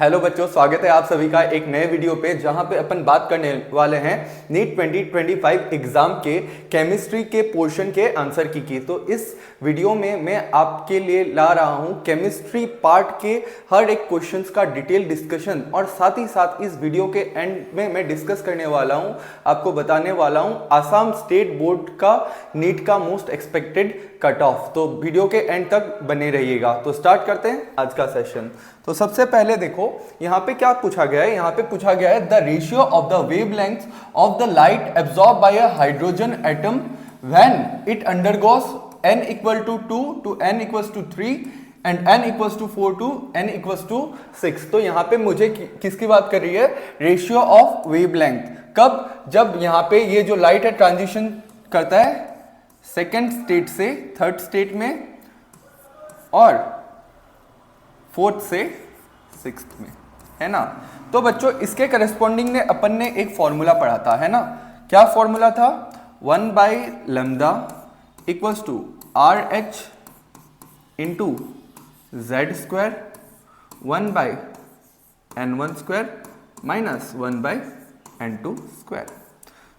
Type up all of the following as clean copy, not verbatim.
Hello बच्चों, स्वागत है आप सभी का एक नए वीडियो पे जहां पे अपन बात करने वाले हैं नीट 2025 एग्जाम के केमिस्ट्री के पोर्शन के आंसर की। तो इस वीडियो में मैं आपके लिए ला रहा हूं केमिस्ट्री पार्ट के हर एक क्वेश्चंस का डिटेल डिस्कशन, और साथ ही साथ इस वीडियो के एंड में मैं डिस्कस करने वाला हूं, आपको बताने वाला हूं आसाम स्टेट बोर्ड का नीट का मोस्ट एक्सपेक्टेड कट ऑफ। तो वीडियो के एंड तक बने रहिएगा। तो स्टार्ट करते हैं आज का सेशन। तो सबसे पहले देखो यहाँ पे क्या पूछा गया है। यहाँ पे पूछा गया है the ratio of the wavelength of the light absorb by a hydrogen atom when it undergoes n equal to 2 to n equals to 3 and n equals to 4 to n equals to 6। तो यहाँ पे मुझे किसकी बात कर रही है? Ratio of wavelength. कब? जब यहाँ पे ये जो लाइट है ट्रांजिशन करता है सेकेंड स्टेट से थर्ड स्टेट में और फोर्थ से सिक्स्थ में, है ना। तो बच्चों इसके करस्पॉन्डिंग ने अपन ने एक फॉर्मूला पढ़ा था, है ना। क्या फॉर्मूला था? 1/λ equals to RH into Z square 1/n1 square minus 1/n2 square.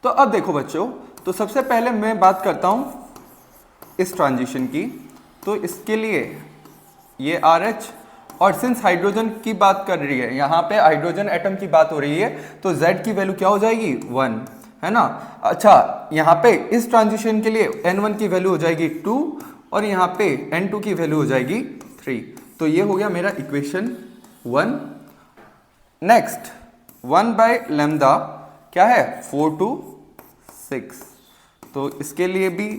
तो अब देखो बच्चों, तो सबसे पहले मैं बात करता हूं इस ट्रांजिशन की। तो इसके लिए ये RH, और सिंस हाइड्रोजन की बात कर रही है, यहाँ पे हाइड्रोजन एटम की बात हो रही है, तो Z की वैल्यू क्या हो जाएगी? 1, है ना। अच्छा, यहाँ पे इस ट्रांजिशन के लिए N1 की वैल्यू हो जाएगी 2 और यहाँ पे N2 की वैल्यू हो जाएगी 3। तो ये हो गया मेरा इक्वेशन 1। नेक्स्ट 1/λ क्या है? 4 to 6। तो इसके लिए भी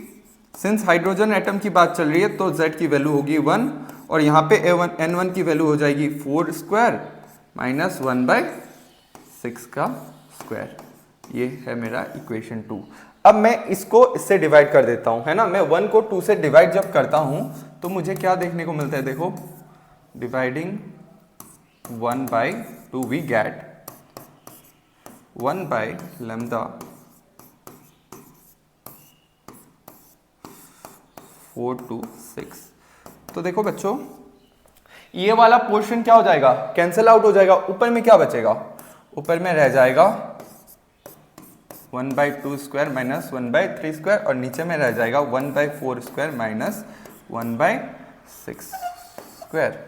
सिंस हाइड्रोजन एटम की बात चल रही है तो Z की वैल्यू होगी 1 और यहाँ पे N1 की वैल्यू हो जाएगी 4 स्क्वायर माइनस 1/6 का स्क्वायर। ये है मेरा इक्वेशन 2। अब मैं इसको इससे डिवाइड कर देता हूँ, है ना। मैं 1 को 2 से डिवाइड जब करता हूँ तो मुझे क्या देखने को मिलता है? देखो, डिवाइडिंग 1/2 वी गेट 1/λ 4 to 6। तो देखो बच्चों, ये वाला पोर्शन क्या हो जाएगा? कैंसिल आउट हो जाएगा। ऊपर में क्या बचेगा? ऊपर में रह जाएगा 1/2 स्क्वायर माइनस 1/3 स्क्वायर और नीचे में रह जाएगा 1/4 स्क्वायर माइनस 1/6 स्क्वायर,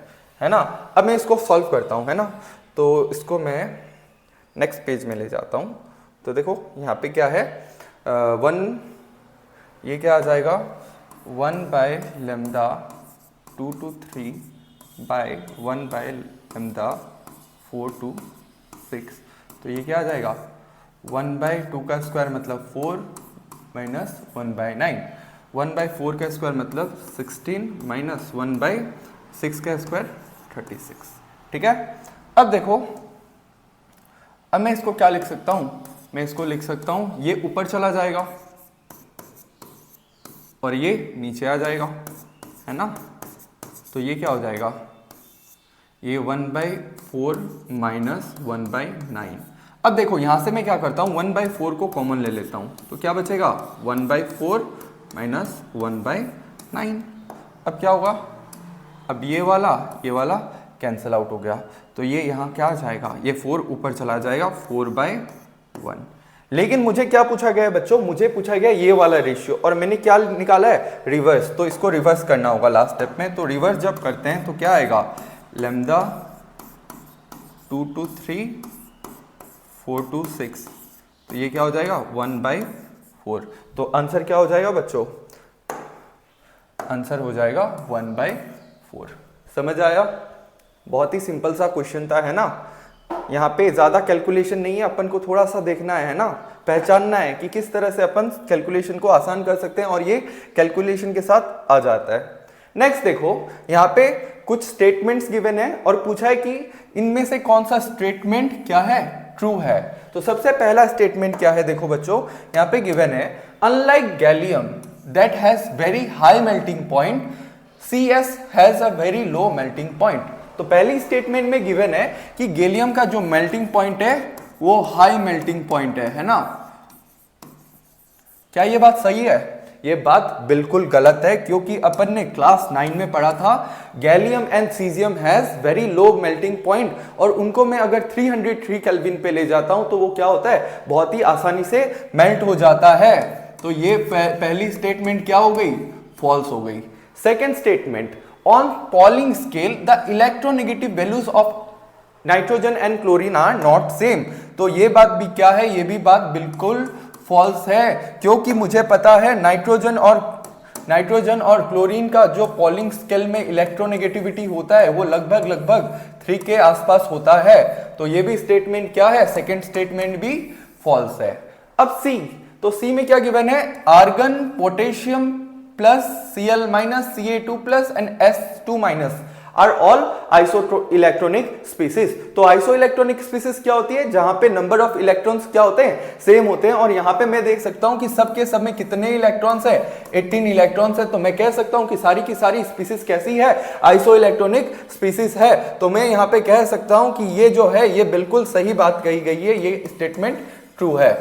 है ना। अब मैं इसको सॉल्व करता हूँ, है ना। तो इसको मैं नेक्स्ट पेज में ले जाता हूँ। तो देखो यहाँ पे क्या है, 1, ये क्या आ जाएगा? 1/λ 2 to 3 by 1/λ 4 to 6। तो ये क्या आ जाएगा? 1/2 का स्क्वायर मतलब 4 माइनस 1/9। 1/4 का स्क्वायर मतलब 16 माइनस 1/6 का स्क्वायर 36। ठीक है। अब देखो, अब मैं इसको क्या लिख सकता हूँ? मैं इसको लिख सकता हूँ, ये ऊपर चला जाएगा और ये नीचे आ जाएगा, है ना। तो ये क्या हो जाएगा? ये 1/4 माइनस 1/9। अब देखो यहाँ से मैं क्या करता हूँ, 1/4 को कॉमन ले लेता हूँ, तो क्या बचेगा? 1/4 माइनस 1/9। अब क्या होगा? अब ये वाला कैंसिल आउट हो गया, तो ये यहाँ क्या आ जाएगा? ये 4 ऊपर चला जाएगा 4/1। लेकिन मुझे क्या पूछा गया है बच्चों? मुझे पूछा गया ये वाला रेशियो, और मैंने क्या निकाला है? रिवर्स। तो इसको रिवर्स करना होगा लास्ट स्टेप में। तो रिवर्स जब करते हैं तो क्या आएगा? Lambda 2 to 3 4 to 6। तो ये क्या हो जाएगा? 1/4। तो आंसर क्या हो जाएगा बच्चों? आंसर हो जाएगा 1/4। समझ आया? बहुत ही सिंपल सा क्वेश्चन था, है ना। यहाँ पे ज्यादा कैलकुलेशन नहीं है, अपन को थोड़ा सा देखना है ना, पहचानना है कि किस तरह से अपन कैलकुलेशन को आसान कर सकते हैं, और ये कैलकुलेशन के साथ आ जाता है। नेक्स्ट देखो, यहाँ पे कुछ स्टेटमेंट्स गिवन है और पूछा है कि इनमें से कौन सा स्टेटमेंट क्या है? ट्रू है। तो सबसे पहला स्टेटमेंट क्या है? देखो बच्चों, यहाँ पे गिवन है unlike gallium that has very high melting point, CS has a very low melting point. तो पहली स्टेटमेंट में गिवन है कि गैलियम का जो मेल्टिंग पॉइंट है वो हाई मेल्टिंग पॉइंट है ना। क्या ये बात सही है? ये बात बिल्कुल गलत है, क्योंकि अपन ने क्लास 9 में पढ़ा था gallium and caesium has very low melting point, और उनको मैं अगर 303 केल्विन पे ले जाता हूं तो वो क्या होता है, बहुत ही आसानी से मेल्ट हो जाता है। तो ये पहली स्टेटमेंट क्या हो गई, फॉल्स हो गई। Second statement, on Pauling scale the electronegative values of nitrogen and chlorine are not same. तो ये बात भी क्या है, ये भी बात बिल्कुल फॉल्स है, क्योंकि मुझे पता है नाइट्रोजन और क्लोरीन का जो पॉलिंग स्केल में इलेक्ट्रोनेगेटिविटी होता है वो लगभग 3 के आसपास होता है। तो ये भी स्टेटमेंट क्या है, सेकंड स्टेटमेंट भी फॉल्स है। अब सी, तो सी में क्या गिवन है, argon, potassium plus, Cl minus, Ca2 plus and S2 minus are all isoelectronic species. तो आइसो इलेक्ट्रॉनिक स्पीसीज क्या होती है, जहां पे नंबर ऑफ इलेक्ट्रॉन्स क्या होते हैं, सेम होते हैं। और यहां पे मैं देख सकता हूं कि सब के सब में कितने इलेक्ट्रॉन्स है, 18 इलेक्ट्रॉन्स है। तो मैं कह सकता हूं कि सारी की सारी स्पीसीज कैसी है, आइसो इलेक्ट्रॉनिक स्पीसीज है। तो मैं यहां पे कह सकता हूं कि ये जो है ये बिल्कुल सही बात कही गई है, ये स्टेटमेंट ट्रू है।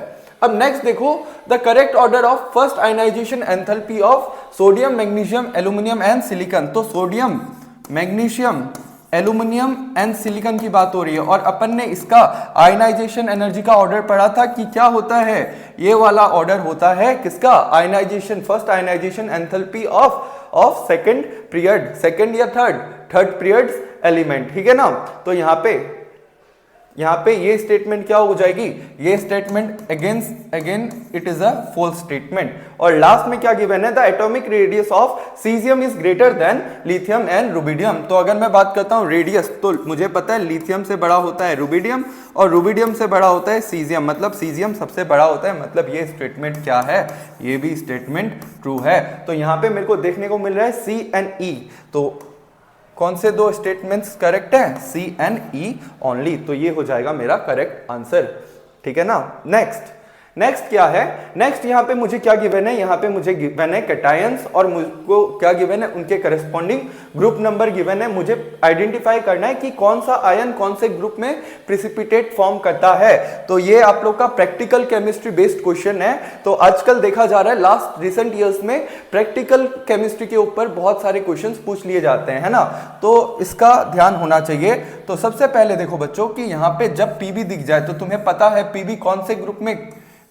अब नेक्स्ट देखो, the correct order of first ionization enthalpy of sodium, magnesium, aluminium and silicon. तो sodium, magnesium, aluminium and silicon की बात हो रही है, और अपन ने इसका आयनाइजेशन एनर्जी का ऑर्डर पढ़ा था कि क्या होता है, ये वाला ऑर्डर होता है किसका, ionization, first ionization enthalpy of second period, second या थर्ड पीरियड एलिमेंट, ठीक है ना। तो यहां पे ये स्टेटमेंट क्या हो जाएगी, ये statement again it is a false statement. और लास्ट में क्या गिवन है, the atomic radius of caesium is greater than lithium and rubidium. तो अगर मैं बात करता हूं रेडियस, तो मुझे पता है लिथियम से बड़ा होता है रुबिडियम, और रुबिडियम से बड़ा होता है सीजियम, मतलब सीजियम सबसे बड़ा होता है। मतलब ये स्टेटमेंट क्या है, ये भी स्टेटमेंट ट्रू है। तो यहां पे मेरे को देखने को मिल रहा है सी एंड ई। तो कौन से दो स्टेटमेंट्स करेक्ट है, सी एंड ई ओनली। तो ये हो जाएगा मेरा करेक्ट आंसर, ठीक है ना। नेक्स्ट क्या है, नेक्स्ट यहाँ पे मुझे क्या गिवन है, यहाँ पे मुझे गिवन है कैटायंस, और मुझको क्या गिवन है, उनके करस्पॉन्डिंग ग्रुप नंबर गिवन है। मुझे आइडेंटिफाई करना है कि कौन सा आयन कौन से ग्रुप में प्रिसिपिटेट फॉर्म करता है। तो ये आप लोग का प्रैक्टिकल केमिस्ट्री बेस्ड क्वेश्चन है। तो आजकल देखा जा रहा है, लास्ट रिसेंट ईयर्स में प्रैक्टिकल केमिस्ट्री के ऊपर बहुत सारे क्वेश्चन पूछ लिए जाते हैं, है ना। तो इसका ध्यान होना चाहिए। तो सबसे पहले देखो बच्चों कि यहाँ पे जब पीबी दिख जाए तो तुम्हें पता है पीबी कौन से ग्रुप में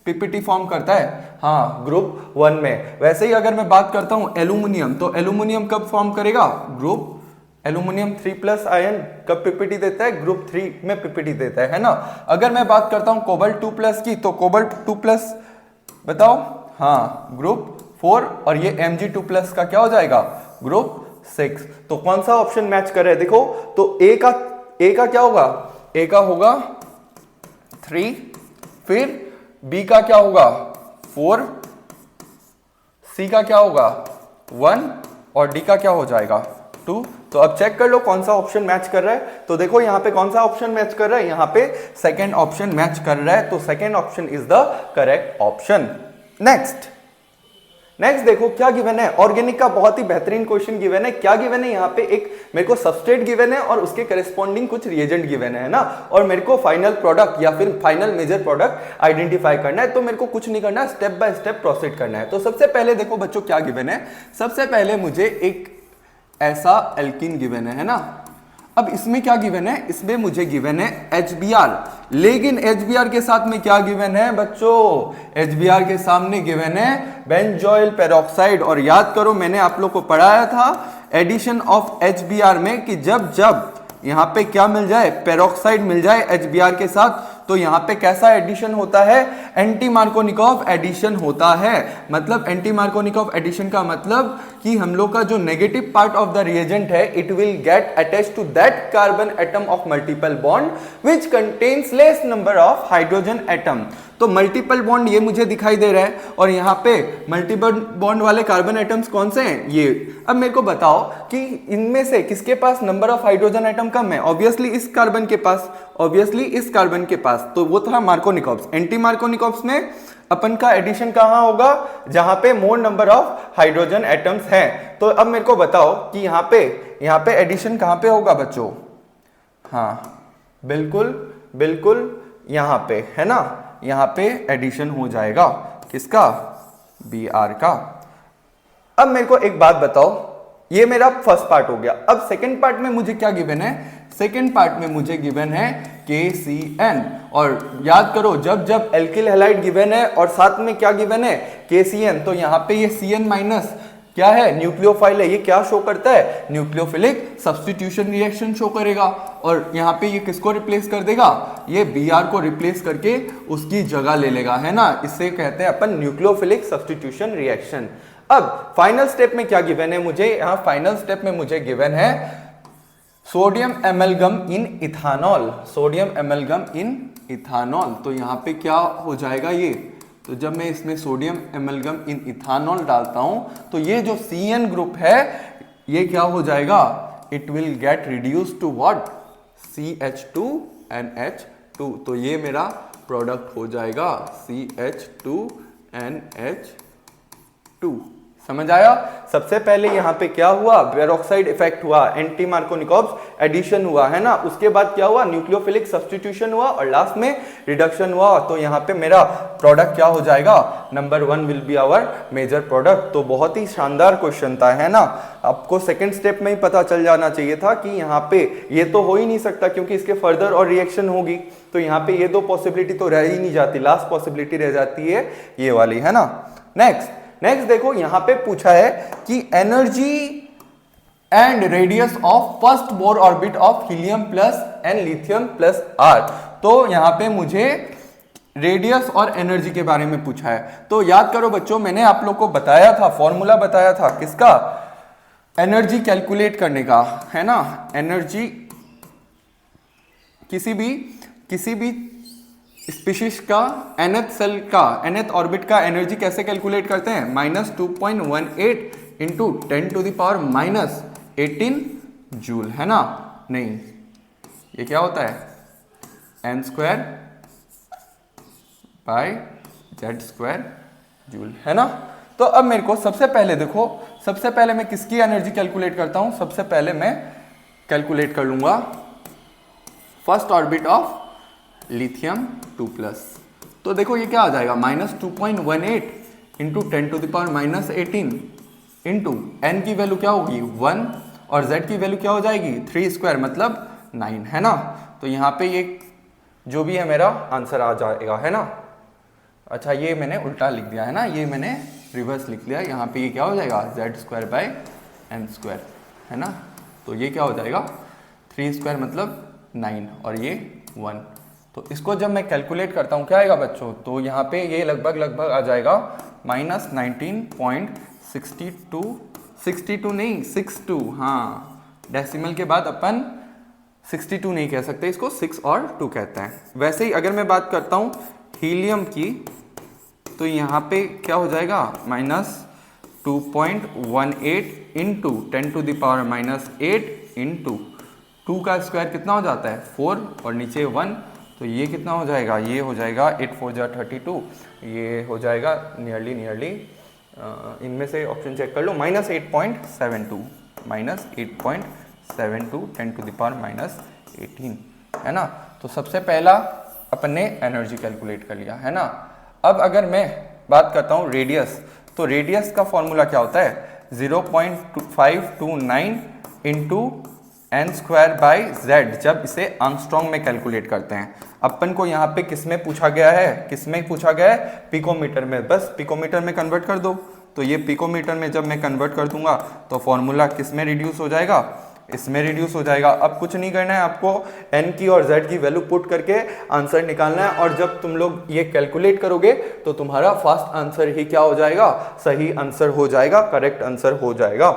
पीपीटी फॉर्म करता है, हाँ ग्रुप 1 में। वैसे ही अगर मैं बात करता हूं एल्यूमिनियम, तो एल्यूमिनियम कब फॉर्म करेगा, ग्रुप एल्यूमिनियम 3+ आयन कब पीपीटी देता है, ग्रुप 3 में पीपीटी देता है ना। अगर मैं बात करता हूं कोबाल्ट 2+ की, तो कोबाल्ट 2+ बताओ, हाँ ग्रुप 4, और ये Mg2+ का क्या हो जाएगा, ग्रुप 6। तो कौन सा ऑप्शन मैच कर रहा है, देखो तो ए का क्या होगा, ए का होगा 3, फिर बी का क्या होगा 4, सी का क्या होगा 1, और डी का क्या हो जाएगा 2। तो अब चेक कर लो कौन सा ऑप्शन मैच कर रहा है। तो देखो यहाँ पे कौन सा ऑप्शन मैच कर रहा है, यहाँ पे सेकंड ऑप्शन मैच कर रहा है। तो second option is the correct option. Next देखो क्या गिवन है, ऑर्गेनिक का बहुत ही बेहतरीन क्वेश्चन गिवन है। क्या गिवन है, यहाँ पे एक मेरे को सबस्ट्रेट गिवन है और उसके करस्पॉन्डिंग कुछ रिएजेंट गिवन है ना, और मेरे को फाइनल प्रोडक्ट या फिर फाइनल मेजर प्रोडक्ट आइडेंटिफाई करना है। तो मेरे को कुछ नहीं करना है, स्टेप बाय स्टेप प्रोसीड करना है। तो सबसे पहले देखो बच्चों क्या गिवन है, सबसे पहले मुझे एक ऐसा एल्कीन गिवन है ना। अब इसमें क्या गिवन है, इसमें मुझे गिवन है HBr, लेकिन HBr के साथ में क्या गिवन है बच्चों, HBr के सामने गिवन है बेंजोइल पेरोक्साइड। और याद करो मैंने आप लोग को पढ़ाया था एडिशन ऑफ HBr में कि जब यहां पे क्या मिल जाए, पेरोक्साइड मिल जाए HBr के साथ, तो यहां पे कैसा एडिशन होता है, एंटी मार्कोनिकॉफ एडिशन होता है। मतलब एंटी मार्कोनिकॉफ एडिशन का मतलब कि हम लोग का जो negative part of the reagent है, it will get attached to that carbon atom of multiple bond which contains less number of hydrogen atom. तो मल्टीपल बॉन्ड ये मुझे दिखाई दे रहा है, और यहाँ पे मल्टीपल बॉन्ड वाले कार्बन एटम्स कौन से हैं, ये। अब मेरे को बताओ कि इनमें से किसके पास नंबर ऑफ हाइड्रोजन एटम कम है, ऑब्वियसली इस कार्बन के पास, ऑब्वियसली इस कार्बन के पास। तो वो था मार्कोनिकॉप्स। एंटी मार्कोनिकॉप्स में अपन का एडिशन कहां होगा, जहां पे मोर नंबर ऑफ हाइड्रोजन एटम्स हैं। तो अब मेरे को बताओ कि यहाँ पे एडिशन कहां पे होगा बच्चों, हाँ बिल्कुल यहाँ पे, है ना, यहाँ पे एडिशन हो जाएगा किसका, Br का। अब मेरे को एक बात बताओ, ये मेरा फर्स्ट पार्ट हो गया। अब सेकंड पार्ट में मुझे क्या गिवन है? सेकंड पार्ट में मुझे गिवन है KCN। और याद करो, जब जब एल्किल हैलाइड गिवन है और साथ में क्या गिवन है? KCN, तो यहाँ पे ये CN माइनस क्या है? न्यूक्लियोफाइल है। ये क्या शो करता है? न्यूक्लियोफिलिक सब्स्टिट्यूशन रिएक्शन शो करेगा। और यहाँ पे ये किसको रिप्लेस कर देगा? ये Br को रिप्लेस करके उसकी जगह ले लेगा, है ना। इससे कहते हैं अपन न्यूक्लियोफिलिक सब्स्टिट्यूशन रिएक्शन। अब फाइनल स्टेप में क्या गिवन है मुझे? यहाँ फाइनल स्टेप में मुझे गिवन है सोडियम एमलगम इन इथानॉल। सोडियम एमलगम इन इथानॉल, तो यहाँ पे क्या हो जाएगा ये? तो जब मैं इसमें सोडियम एमलगम इन इथानॉल डालता हूं तो ये जो CN ग्रुप है ये क्या हो जाएगा? It will get reduce to what? CH2NH2। तो ये मेरा प्रोडक्ट हो जाएगा CH2NH2। समझ आया? सबसे पहले यहाँ पे क्या हुआ? पेरोक्साइड इफेक्ट हुआ, एंटी मार्कोनिकॉव्स एडिशन हुआ, है ना। उसके बाद क्या हुआ? न्यूक्लियोफिलिक सब्स्टिट्यूशन हुआ और लास्ट में रिडक्शन हुआ। तो यहाँ पे मेरा प्रोडक्ट क्या हो जाएगा? Number 1 will be our major product. तो बहुत ही शानदार क्वेश्चन था, है ना। आपको सेकंड स्टेप में ही पता चल जाना चाहिए था कि यहाँ पे ये तो हो ही नहीं सकता क्योंकि इसके फर्दर और रिएक्शन होगी। तो यहाँ पे ये दो पॉसिबिलिटी तो रह ही नहीं जाती, लास्ट पॉसिबिलिटी रह जाती है ये वाली, है ना। नेक्स्ट देखो, यहां पे पूछा है कि energy and radius of first Bohr orbit of helium plus and lithium plus are. तो यहां पे मुझे रेडियस और एनर्जी के बारे में पूछा है। तो याद करो बच्चों, मैंने आप लोग को बताया था, फॉर्मूला बताया था किसका? एनर्जी कैलकुलेट करने का, है ना। एनर्जी किसी भी स्पीशीज का nth सेल का nth ऑर्बिट का एनर्जी कैसे कैलकुलेट करते हैं? -2.18 इंटू 10⁻⁻18 जूल, है ना। नहीं, ये क्या होता है? n² बाय z² जूल, है ना। तो अब मेरे को सबसे पहले देखो, सबसे पहले मैं किसकी एनर्जी कैलकुलेट करता हूं? सबसे पहले मैं कैलकुलेट कर लूंगा फर्स्ट ऑर्बिट ऑफ लिथियम 2+। तो देखो ये क्या आ जाएगा? -2.18 इंटू 10⁻⁻18 इंटू n की वैल्यू क्या होगी? 1 और z की वैल्यू क्या हो जाएगी? 3² मतलब 9, है ना। तो यहाँ पे ये जो भी है मेरा आंसर आ जाएगा, है ना। अच्छा, ये मैंने उल्टा लिख दिया, है ना, ये मैंने रिवर्स लिख लिया। यहाँ पे ये क्या हो जाएगा? z²/n², है ना। तो ये क्या हो जाएगा? 3² मतलब 9 और ये 1। तो इसको जब मैं कैलकुलेट करता हूँ क्या आएगा बच्चों? तो यहाँ पे ये लगभग आ जाएगा -19.62 नहीं 62, हाँ, डेसिमल के बाद अपन 62 नहीं कह सकते, इसको 6 और 2 कहते हैं। वैसे ही अगर मैं बात करता हूँ हीलियम की, तो यहाँ पे क्या हो जाएगा? -2.18 इंटू 10⁻⁻8 इंटू 2 का स्क्वायर कितना हो जाता है? 4 और नीचे 1, तो ये कितना हो जाएगा? ये हो जाएगा 8 4 32, ये हो जाएगा नियरली इनमें से ऑप्शन चेक कर लो, -8.72 10⁻⁻18, है ना। तो सबसे पहला अपन ने एनर्जी कैलकुलेट कर लिया, है ना। अब अगर मैं बात करता हूँ रेडियस, तो रेडियस का फॉर्मूला क्या होता है? 0.529 इंटू n²/z, जब इसे आर्मस्ट्रॉन्ग में कैलकुलेट करते हैं। अपन को यहाँ पे किस में पूछा गया है? किसमें पूछा गया है? पिकोमीटर में। बस पिकोमीटर में कन्वर्ट कर दो। तो ये पिकोमीटर में जब मैं कन्वर्ट कर दूंगा तो फॉर्मूला किस में रिड्यूस हो जाएगा? इसमें रिड्यूस हो जाएगा। अब कुछ नहीं करना है आपको, n की और z की वैल्यू पुट करके आंसर निकालना है, और जब तुम लोग ये कैलकुलेट करोगे तो तुम्हारा फास्ट आंसर ही क्या हो जाएगा? सही आंसर हो जाएगा, करेक्ट आंसर हो जाएगा।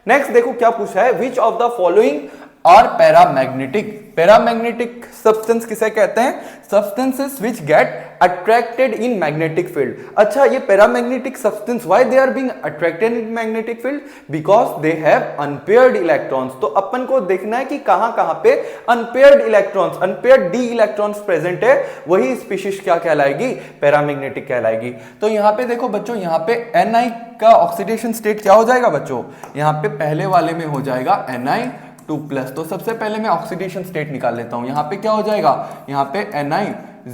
नेक्स्ट देखो क्या पूछा है? Which of the following are paramagnetic. Paramagnetic substance किसे कहते हैं? Substances which get attracted in magnetic field. अच्छा, ये paramagnetic substance why they are being attracted in magnetic field? Because they have unpaired electrons. तो अपन को देखना है कि कहां पे unpaired electrons, unpaired d electrons present है, वही स्पीशीज क्या कहलाएगी? पैरामैग्नेटिक कहलाएगी। तो यहाँ पे देखो बच्चों, यहाँ पे Ni का ऑक्सीडेशन स्टेट क्या हो जाएगा बच्चों? यहाँ पे पहले वाले में हो जाएगा Ni2+। तो सबसे पहले मैं ऑक्सीडेशन स्टेट निकाल लेता हूं। यहाँ पे क्या हो जाएगा? यहाँ पे Ni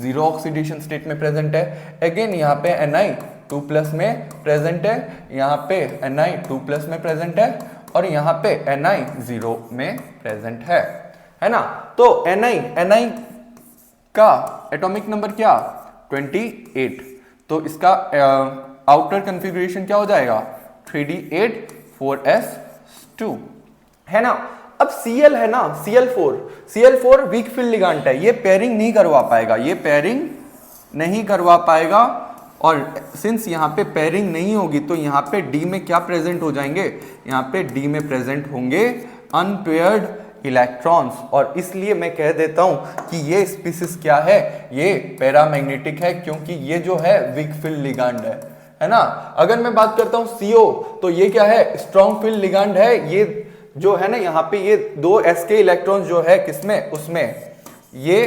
0 ऑक्सीडेशन स्टेट में प्रेजेंट है। अगेन यहाँ पे Ni 2+ में प्रेजेंट है, यहाँ पे Ni 2+ में प्रेजेंट है और यहाँ पे Ni 0 में प्रेजेंट है ना। तो Ni का एटॉमिक नंबर क्या 28, तो इसका आउटर कॉन्फ़िगरेशन क्या हो जाएगा 3d8 4s2 है ना। अब Cl है ना Cl4 वीक फील्ड लिगांड है, ये पेयरिंग नहीं करवा पाएगा, ये पेयरिंग नहीं करवा पाएगा और सिंस यहाँ पे पेयरिंग नहीं होगी तो यहाँ पे D में क्या प्रेजेंट हो जाएंगे, यहाँ पे D में प्रेजेंट होंगे अनपेयर्ड इलेक्ट्रॉन्स और इसलिए मैं कह देता हूं कि ये स्पीसीज क्या है, ये पैरामैग्नेटिक है क्योंकि ये जो है वीक फील्ड लिगांड है ना। अगर मैं बात करता हूं CO तो ये क्या है स्ट्रॉन्ग फील्ड लिगांड है, ये जो है ना यहाँ पे ये 2 s के इलेक्ट्रॉन्स जो है किसमें उसमें, ये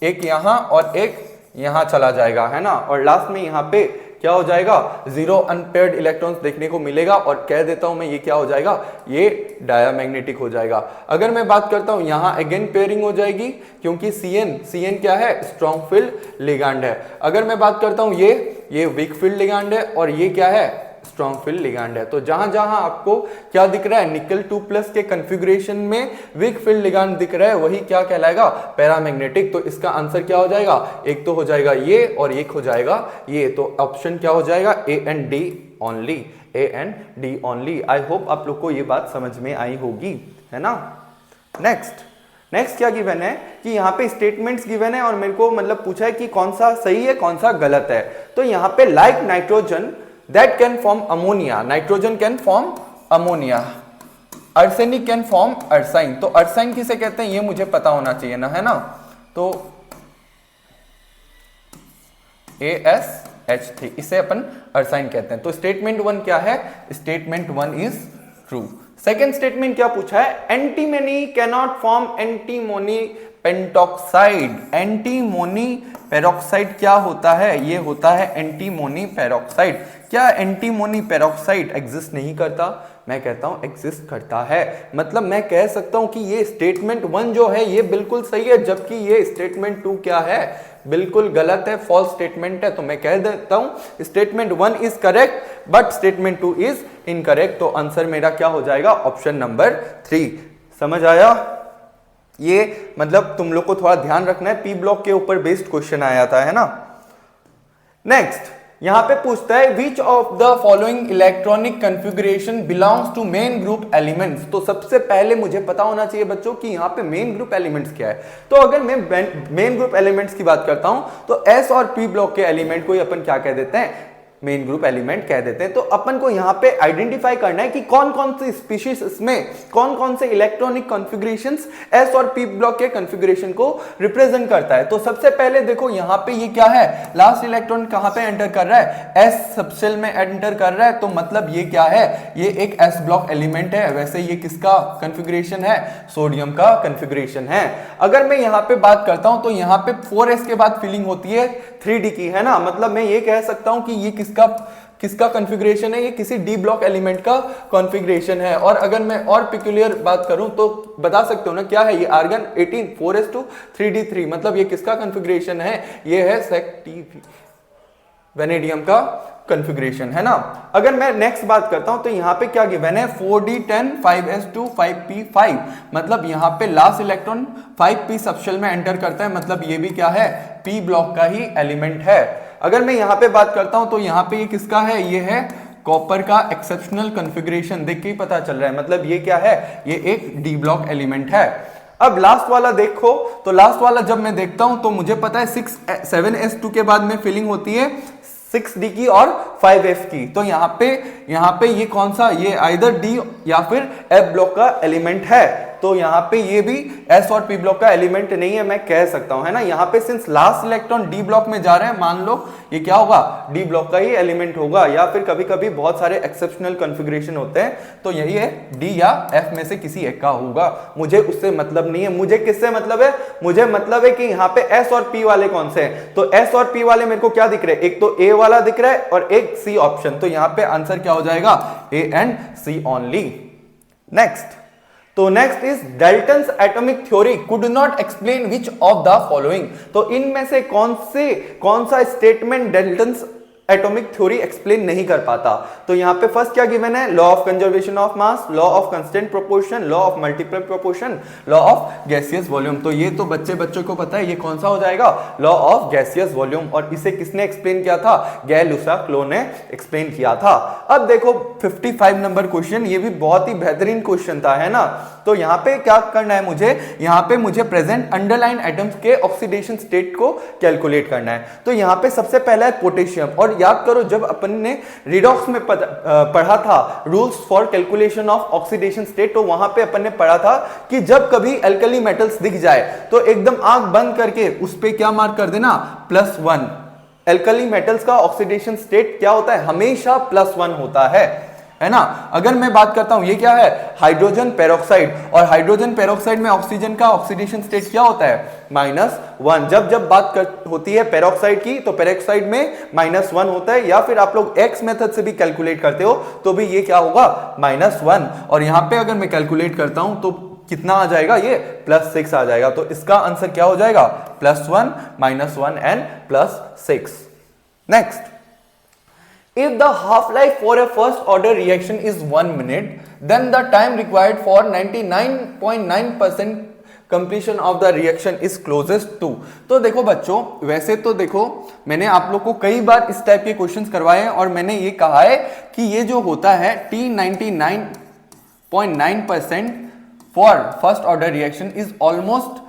एक यहाँ और एक यहाँ चला जाएगा है ना और लास्ट में यहाँ पे क्या हो जाएगा 0 अनपेयर्ड इलेक्ट्रॉन्स देखने को मिलेगा और कह देता हूं मैं ये क्या हो जाएगा, ये डायामैग्नेटिक हो जाएगा। अगर मैं बात करता हूं यहाँ अगेन पेयरिंग हो जाएगी क्योंकि CN क्या है स्ट्रॉन्ग फील्ड लिगांड है। अगर मैं बात करता हूं ये वीक फील्ड लिगांड है और ये क्या है स्ट्रॉन्ग फील्ड लिगांड है। तो जहां जहां आपको क्या दिख रहा है निकल 2+ के कॉन्फ़िगरेशन में वीक फील्ड लिगांड दिख रहा है वही क्या कहलाएगा पैरामैग्नेटिक। तो इसका आंसर क्या हो जाएगा, एक तो हो जाएगा ये और एक हो जाएगा ये, तो ऑप्शन क्या हो जाएगा A and D only, A and D only. I hope आप लोग को ये बात समझ में आई होगी है ना। नेक्स्ट क्या गिवन है कि यहाँ पे स्टेटमेंट्स गिवन है और मेरे को मतलब पूछा है कि कौन सा सही है कौन सा गलत है। तो यहाँ पे like nitrogen that can form ammonia, nitrogen can form ammonia, arsenic can form arsine. तो अर्साइन किसे कहते हैं ये मुझे पता होना चाहिए ना है ना, तो AsH3 इसे अपन अर्साइन कहते हैं। तो स्टेटमेंट 1 क्या है, statement 1 is true. Second statement क्या पूछा है, antimony cannot form antimony pentoxide. Antimony peroxide क्या होता है, ये होता है एंटीमोनी पेरोक्साइड। क्या एंटीमोनी पेरोक्साइड एग्जिस्ट नहीं करता, मैं कहता हूं एग्जिस्ट करता है। मतलब मैं कह सकता हूं कि ये स्टेटमेंट 1 जो है ये बिल्कुल सही है जबकि ये स्टेटमेंट 2 क्या है बिल्कुल गलत है, फॉल्स स्टेटमेंट है। तो मैं कह देता हूं statement 1 is correct but statement 2 is incorrect. तो आंसर मेरा क्या हो जाएगा ऑप्शन नंबर 3। समझ आया, ये मतलब तुम लोग को थोड़ा ध्यान रखना है, पी ब्लॉक के ऊपर बेस्ड क्वेश्चन आया था है ना। नेक्स्ट यहां पे पूछता है which of the following electronic configuration belongs to main group elements. तो सबसे पहले मुझे पता होना चाहिए बच्चों कि यहां पे मेन ग्रुप एलिमेंट्स क्या है। तो अगर मैं मेन ग्रुप एलिमेंट्स की बात करता हूं तो एस और पी ब्लॉक के एलिमेंट को अपन क्या कह देते हैं, मेन ग्रुप एलिमेंट कह देते हैं। तो अपन को यहां पे आइडेंटिफाई करना है कि कौन कौन सी स्पीशीज इसमें कौन कौन से इलेक्ट्रॉनिक कॉन्फ़िगरेशंस एस और पी ब्लॉक के कॉन्फ़िगरेशन को रिप्रेजेंट करता है। तो सबसे पहले देखो यहां पे ये क्या है, लास्ट इलेक्ट्रॉन कहां पे एंटर कर रहा है, एस सबशेल में एंटर कर रहा है। तो मतलब ये क्या है, ये एक एस ब्लॉक एलिमेंट है। वैसे ये किसका कॉन्फ़िगरेशन है, सोडियम का कॉन्फ़िगरेशन है। अगर मैं यहां पे बात करता हूं तो यहां पे 4s के बाद फिलिंग होती है 3d की है ना। मतलब मैं ये कह सकता हूं कि ये किसका कॉन्फ़िगरेशन है, ये किसी डी ब्लॉक एलिमेंट का कॉन्फ़िगरेशन है। और अगर मैं और पिक्यूलियर बात करूं तो बता सकते हो ना क्या है, ये आर्गन 18 4s2 3d3 मतलब ये किसका कॉन्फ़िगरेशन है, ये है सेक्टिव वेनेडियम का कॉन्फ़िगरेशन है ना। अगर मैं नेक्स्ट बात करता हूं तो यहां पे क्या गिवन है 4d10 5s2 5p5 मतलब यहां पे लास्ट इलेक्ट्रॉन 5p सबशेल में एंटर करता है। मतलब ये भी क्या है, p ब्लॉक का ही एलिमेंट है। अगर मैं यहां पे बात करता हूं तो यहां पे ये किसका है, ये है कॉपर का एक्सेप्शनल कॉन्फ़िगरेशन, देख के ही पता चल रहा है। मतलब ये क्या है, ये एक डी ब्लॉक एलिमेंट है। अब लास्ट वाला देखो, तो लास्ट वाला जब मैं देखता हूं तो मुझे पता है 7s2 के बाद में फिलिंग होती है 6d की और 5f की। तो यहाँ पे ये कौन सा, ये आइदर d या फिर f ब्लॉक का एलिमेंट है। तो यहाँ पे ये भी s और p ब्लॉक का एलिमेंट नहीं है, मैं कह सकता हूं है ना। यहाँ पे since last electron d block में जा रहा है, मान लो ये क्या होगा, d ब्लॉक का ही एलिमेंट होगा। या फिर कभी कभी बहुत सारे एक्सेप्शनल कॉन्फ़िगरेशन होते हैं तो यही है d या f में से किसी एक का होगा। मुझे उससे मतलब नहीं है, मुझे किससे मतलब है, मुझे मतलब है कि यहाँ पे s और p वाले कौन से हैं। तो s और p वाले मेरे को क्या दिख रहे हैं, एक तो a वाला दिख रहा है और एक c ऑप्शन। तो यहाँ पे आंसर क्या हो जाएगा, a and c only. Next, तो next is Dalton's atomic theory could not explain which of the following. तो इनमें से कौन सा statement Dalton's atomic theory explain नहीं कर पाता। तो यहाँ पे फर्स्ट क्या गिवन है, law of conservation of mass, law of constant proportion, law of multiple proportion, law of gaseous volume. तो ये तो बच्चों को पता है, ये कौन सा हो जाएगा, लॉ ऑफ गैसियस वॉल्यूम। और इसे किसने एक्सप्लेन किया था, गैल-लुसाक ने एक्सप्लेन किया था। अब देखो 55 नंबर क्वेश्चन, ये भी बहुत ही बेहतरीन क्वेश्चन था, है ना। तो यहाँ पे क्या करना है मुझे, यहाँ पे मुझे प्रेजेंट अंडरलाइन एटम्स के ऑक्सीडेशन स्टेट को कैलकुलेट करना है। तो यहाँ पे सबसे पहला है पोटेशियम। और याद करो जब अपन ने रिडॉक्स में पढ़ा था rules for calculation of oxidation state, तो वहां पे अपन ने पढ़ा था कि जब कभी एल्कली मेटल्स दिख जाए तो एकदम आंख बंद करके उस पे क्या मार्क कर देना, +1। एल्कली मेटल्स का ऑक्सीडेशन स्टेट क्या होता है, हमेशा +1 होता है ना। अगर मैं बात करता हूं ये क्या है, हाइड्रोजन पेरोक्साइड, और हाइड्रोजन पेरोक्साइड में ऑक्सीजन का ऑक्सीडेशन स्टेट क्या होता है, -1। जब बात होती है पेरोक्साइड की तो पेरोक्साइड में -1 होता है, या फिर आप लोग एक्स मेथड से भी कैलकुलेट करते हो तो भी ये क्या होगा, -1। और यहां पे अगर मैं कैलकुलेट करता हूं तो कितना आ जाएगा, ये +6 आ जाएगा। तो इसका आंसर क्या हो जाएगा, +1 -1 and +6। Next, if the half life for a first order reaction is 1 minute, then the time required for 99.9% completion of the reaction is closest to। तो देखो बच्चों, वैसे तो देखो मैंने आप लोग को कई बार इस टाइप के क्वेश्चंस करवाए हैं और मैंने ये कहा है कि ये जो होता है T99.9% for first order reaction is almost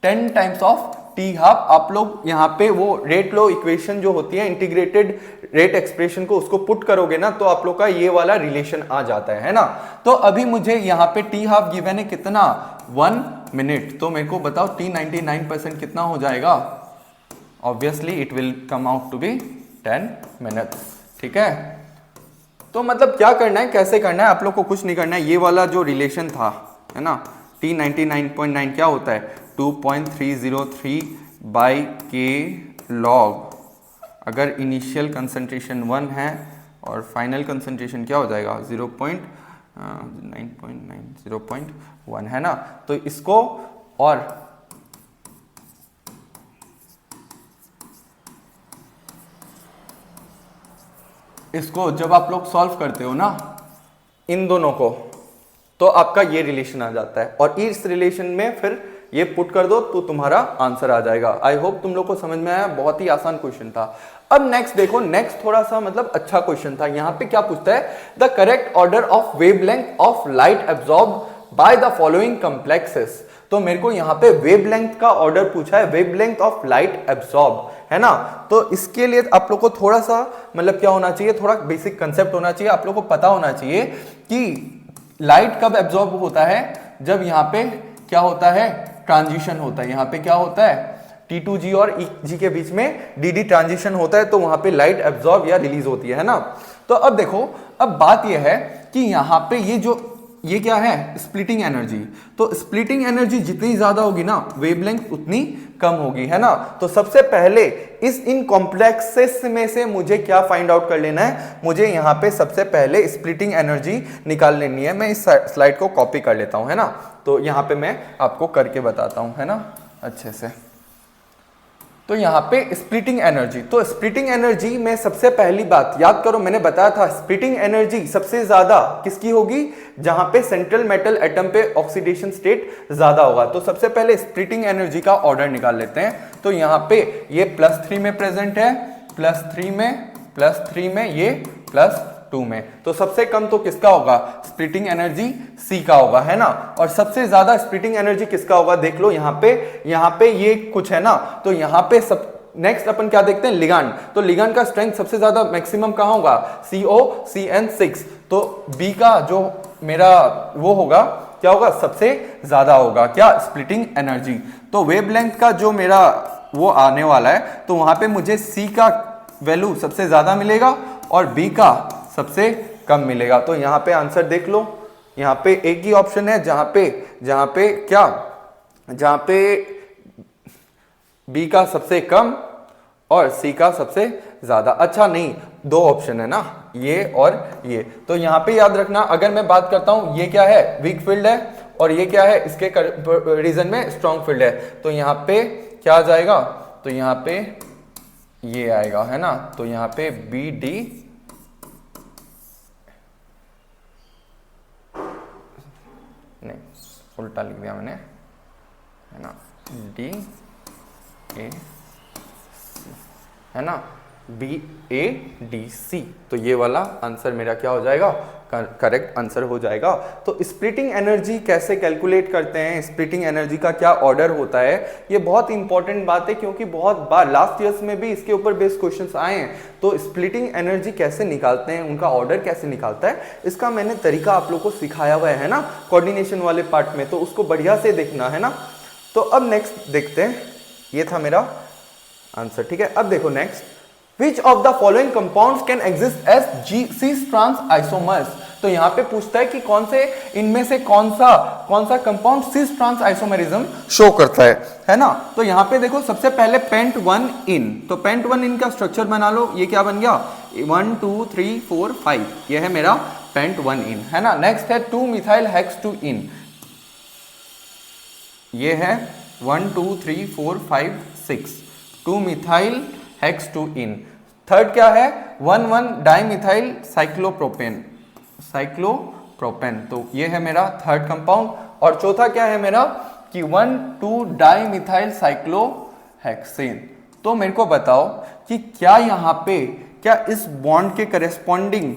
10 times of T half. आप लोग यहाँ पे वो रेट लो इक्वेशन जो होती है, इंटीग्रेटेड रेट एक्सप्रेशन को उसको पुट करोगे ना, तो आप लोग का ये वाला रिलेशन आ जाता है ना। तो अभी मुझे यहाँ पे टी हाफ गिवन है कितना, 1 मिनट। तो मेरे को बताओ T99% कितना हो जाएगा, obviously it will come out to be 10 minutes. ठीक है, तो मतलब क्या करना है, कैसे करना है, आप लोग को कुछ नहीं करना है। ये वाला जो रिलेशन था, है ना, T99.9 क्या होता है, 2.303 बाई के लॉग। अगर इनिशियल कंसंट्रेशन 1 है और फाइनल कंसंट्रेशन क्या हो जाएगा, 0.1 है ना। तो इसको और इसको जब आप लोग सॉल्व करते हो ना इन दोनों को, तो आपका ये रिलेशन आ जाता है और इस रिलेशन में फिर ये पुट कर दो तो तुम्हारा आंसर आ जाएगा। आई होप तुम लोग को समझ में आया, बहुत ही आसान क्वेश्चन था। अब नेक्स्ट देखो, नेक्स्ट थोड़ा सा मतलब अच्छा क्वेश्चन था। यहाँ पे क्या पूछता है, the correct order of wavelength of light absorb by the following complexes. तो मेरे को यहाँ पे वेवलेंथ का ऑर्डर पूछा है, वेवलेंथ ऑफ लाइट एब्जॉर्ब, है ना। तो इसके लिए आप लोग को थोड़ा सा मतलब क्या होना चाहिए, थोड़ा बेसिक कंसेप्ट होना चाहिए। आप लोग को पता होना चाहिए कि लाइट कब एब्जॉर्ब होता है, जब यहाँ पे क्या होता है, ट्रांजिशन होता है। यहाँ पे क्या होता है, T2G और EG के बीच में DD ट्रांजिशन होता है, तो वहां पे लाइट एब्जॉर्ब या रिलीज होती है ना। तो अब देखो, अब बात यह है कि यहाँ पे ये क्या है, स्प्लिटिंग एनर्जी। तो स्प्लिटिंग एनर्जी जितनी ज्यादा होगी ना, वेवलेंथ उतनी कम होगी, है ना। तो सबसे पहले इन कॉम्प्लेक्सेस में से मुझे क्या फाइंड आउट कर लेना है, मुझे यहाँ पे सबसे पहले स्प्लिटिंग एनर्जी निकाल लेनी है। मैं इस स्लाइड को कॉपी कर लेता हूँ, है ना। तो यहाँ पे मैं आपको करके बताता हूँ, है ना, अच्छे से। तो यहाँ पे स्प्लिटिंग एनर्जी, तो स्प्लिटिंग एनर्जी में सबसे पहली बात याद करो, मैंने बताया था स्प्लिटिंग एनर्जी सबसे ज्यादा किसकी होगी, जहां पे सेंट्रल मेटल एटम पे ऑक्सीडेशन स्टेट ज्यादा होगा। तो सबसे पहले स्प्लिटिंग एनर्जी का ऑर्डर निकाल लेते हैं। तो यहाँ पे ये +3 में प्रेजेंट है, +3 में ये +2 में। तो सबसे कम तो किसका होगा, स्प्लिटिंग एनर्जी C का होगा, है ना। और सबसे ज्यादा स्प्लिटिंग एनर्जी किसका होगा, देख लो यहाँ पे ये कुछ है ना। तो यहाँ पे सब नेक्स्ट अपन क्या देखते हैं, लिगांड। तो लिगांड का स्ट्रेंथ सबसे ज्यादा मैक्सिमम कहाँ होगा, COCN6। तो B का जो मेरा वो होगा क्या होगा, सबसे ज्यादा होगा क्या, स्प्लिटिंग एनर्जी। तो वेवलेंथ का जो मेरा वो आने वाला है, तो वहां पे मुझे C का वैल्यू सबसे ज्यादा मिलेगा और B का सबसे कम मिलेगा। तो यहाँ पे आंसर देख लो, यहाँ पे एक ही ऑप्शन है जहां पे B का सबसे कम और C का सबसे ज्यादा। अच्छा नहीं, 2 ऑप्शन है ना, ये और ये। तो यहाँ पे याद रखना, अगर मैं बात करता हूं ये क्या है, वीक फील्ड है, और ये क्या है, इसके रीजन में स्ट्रॉन्ग फील्ड है। तो यहाँ पे क्या आ जाएगा, तो यहाँ ये आएगा, है ना। तो यहाँ पे बी डी, नहीं उल्टा लिख दिया मैंने, है ना, डी ए सी, है ना, बी ए डी सी। तो ये वाला आंसर मेरा क्या हो जाएगा, करेक्ट आंसर हो जाएगा। तो स्प्लिटिंग एनर्जी कैसे कैलकुलेट करते हैं, स्प्लिटिंग एनर्जी का क्या ऑर्डर होता है, ये बहुत इंपॉर्टेंट बात है, क्योंकि बहुत बार लास्ट ईयर्स में भी इसके ऊपर बेस्ड क्वेश्चंस आए हैं। तो स्प्लिटिंग एनर्जी कैसे निकालते हैं, उनका ऑर्डर कैसे निकालता है, इसका मैंने तरीका आप लोग को सिखाया हुआ है ना कोऑर्डिनेशन वाले पार्ट में, तो उसको बढ़िया से देखना, है ना। तो अब नेक्स्ट देखते हैं, ये था मेरा आंसर, ठीक है। अब देखो next, Which of the following compounds can exist as cis trans isomers? तो यहाँ पे पूछता है कि कौन से इनमें से कौन सा compound cis trans isomerism show करता है ना। तो यहाँ पे देखो सबसे पहले पेंट 1 इन, तो पेंट 1 इन का स्ट्रक्चर बना लो, ये क्या बन गया 1 2 3 4 5, ये है मेरा पेंट 1 इन, है ना। नेक्स्ट है 2 मिथाइल हेक्स 2 इन, ये है 1 2 3 4 5 6, 2 मिथाइल हेक्स 2 इन। थर्ड क्या है 1 डाइमिथाइल साइक्लोप्रोपेन, तो ये है मेरा थर्ड कंपाउंड। और चौथा क्या है मेरा कि 1 2 डाइमिथाइल साइक्लोहेक्सेन। तो मेरे को बताओ कि क्या यहाँ पे क्या इस बॉन्ड के corresponding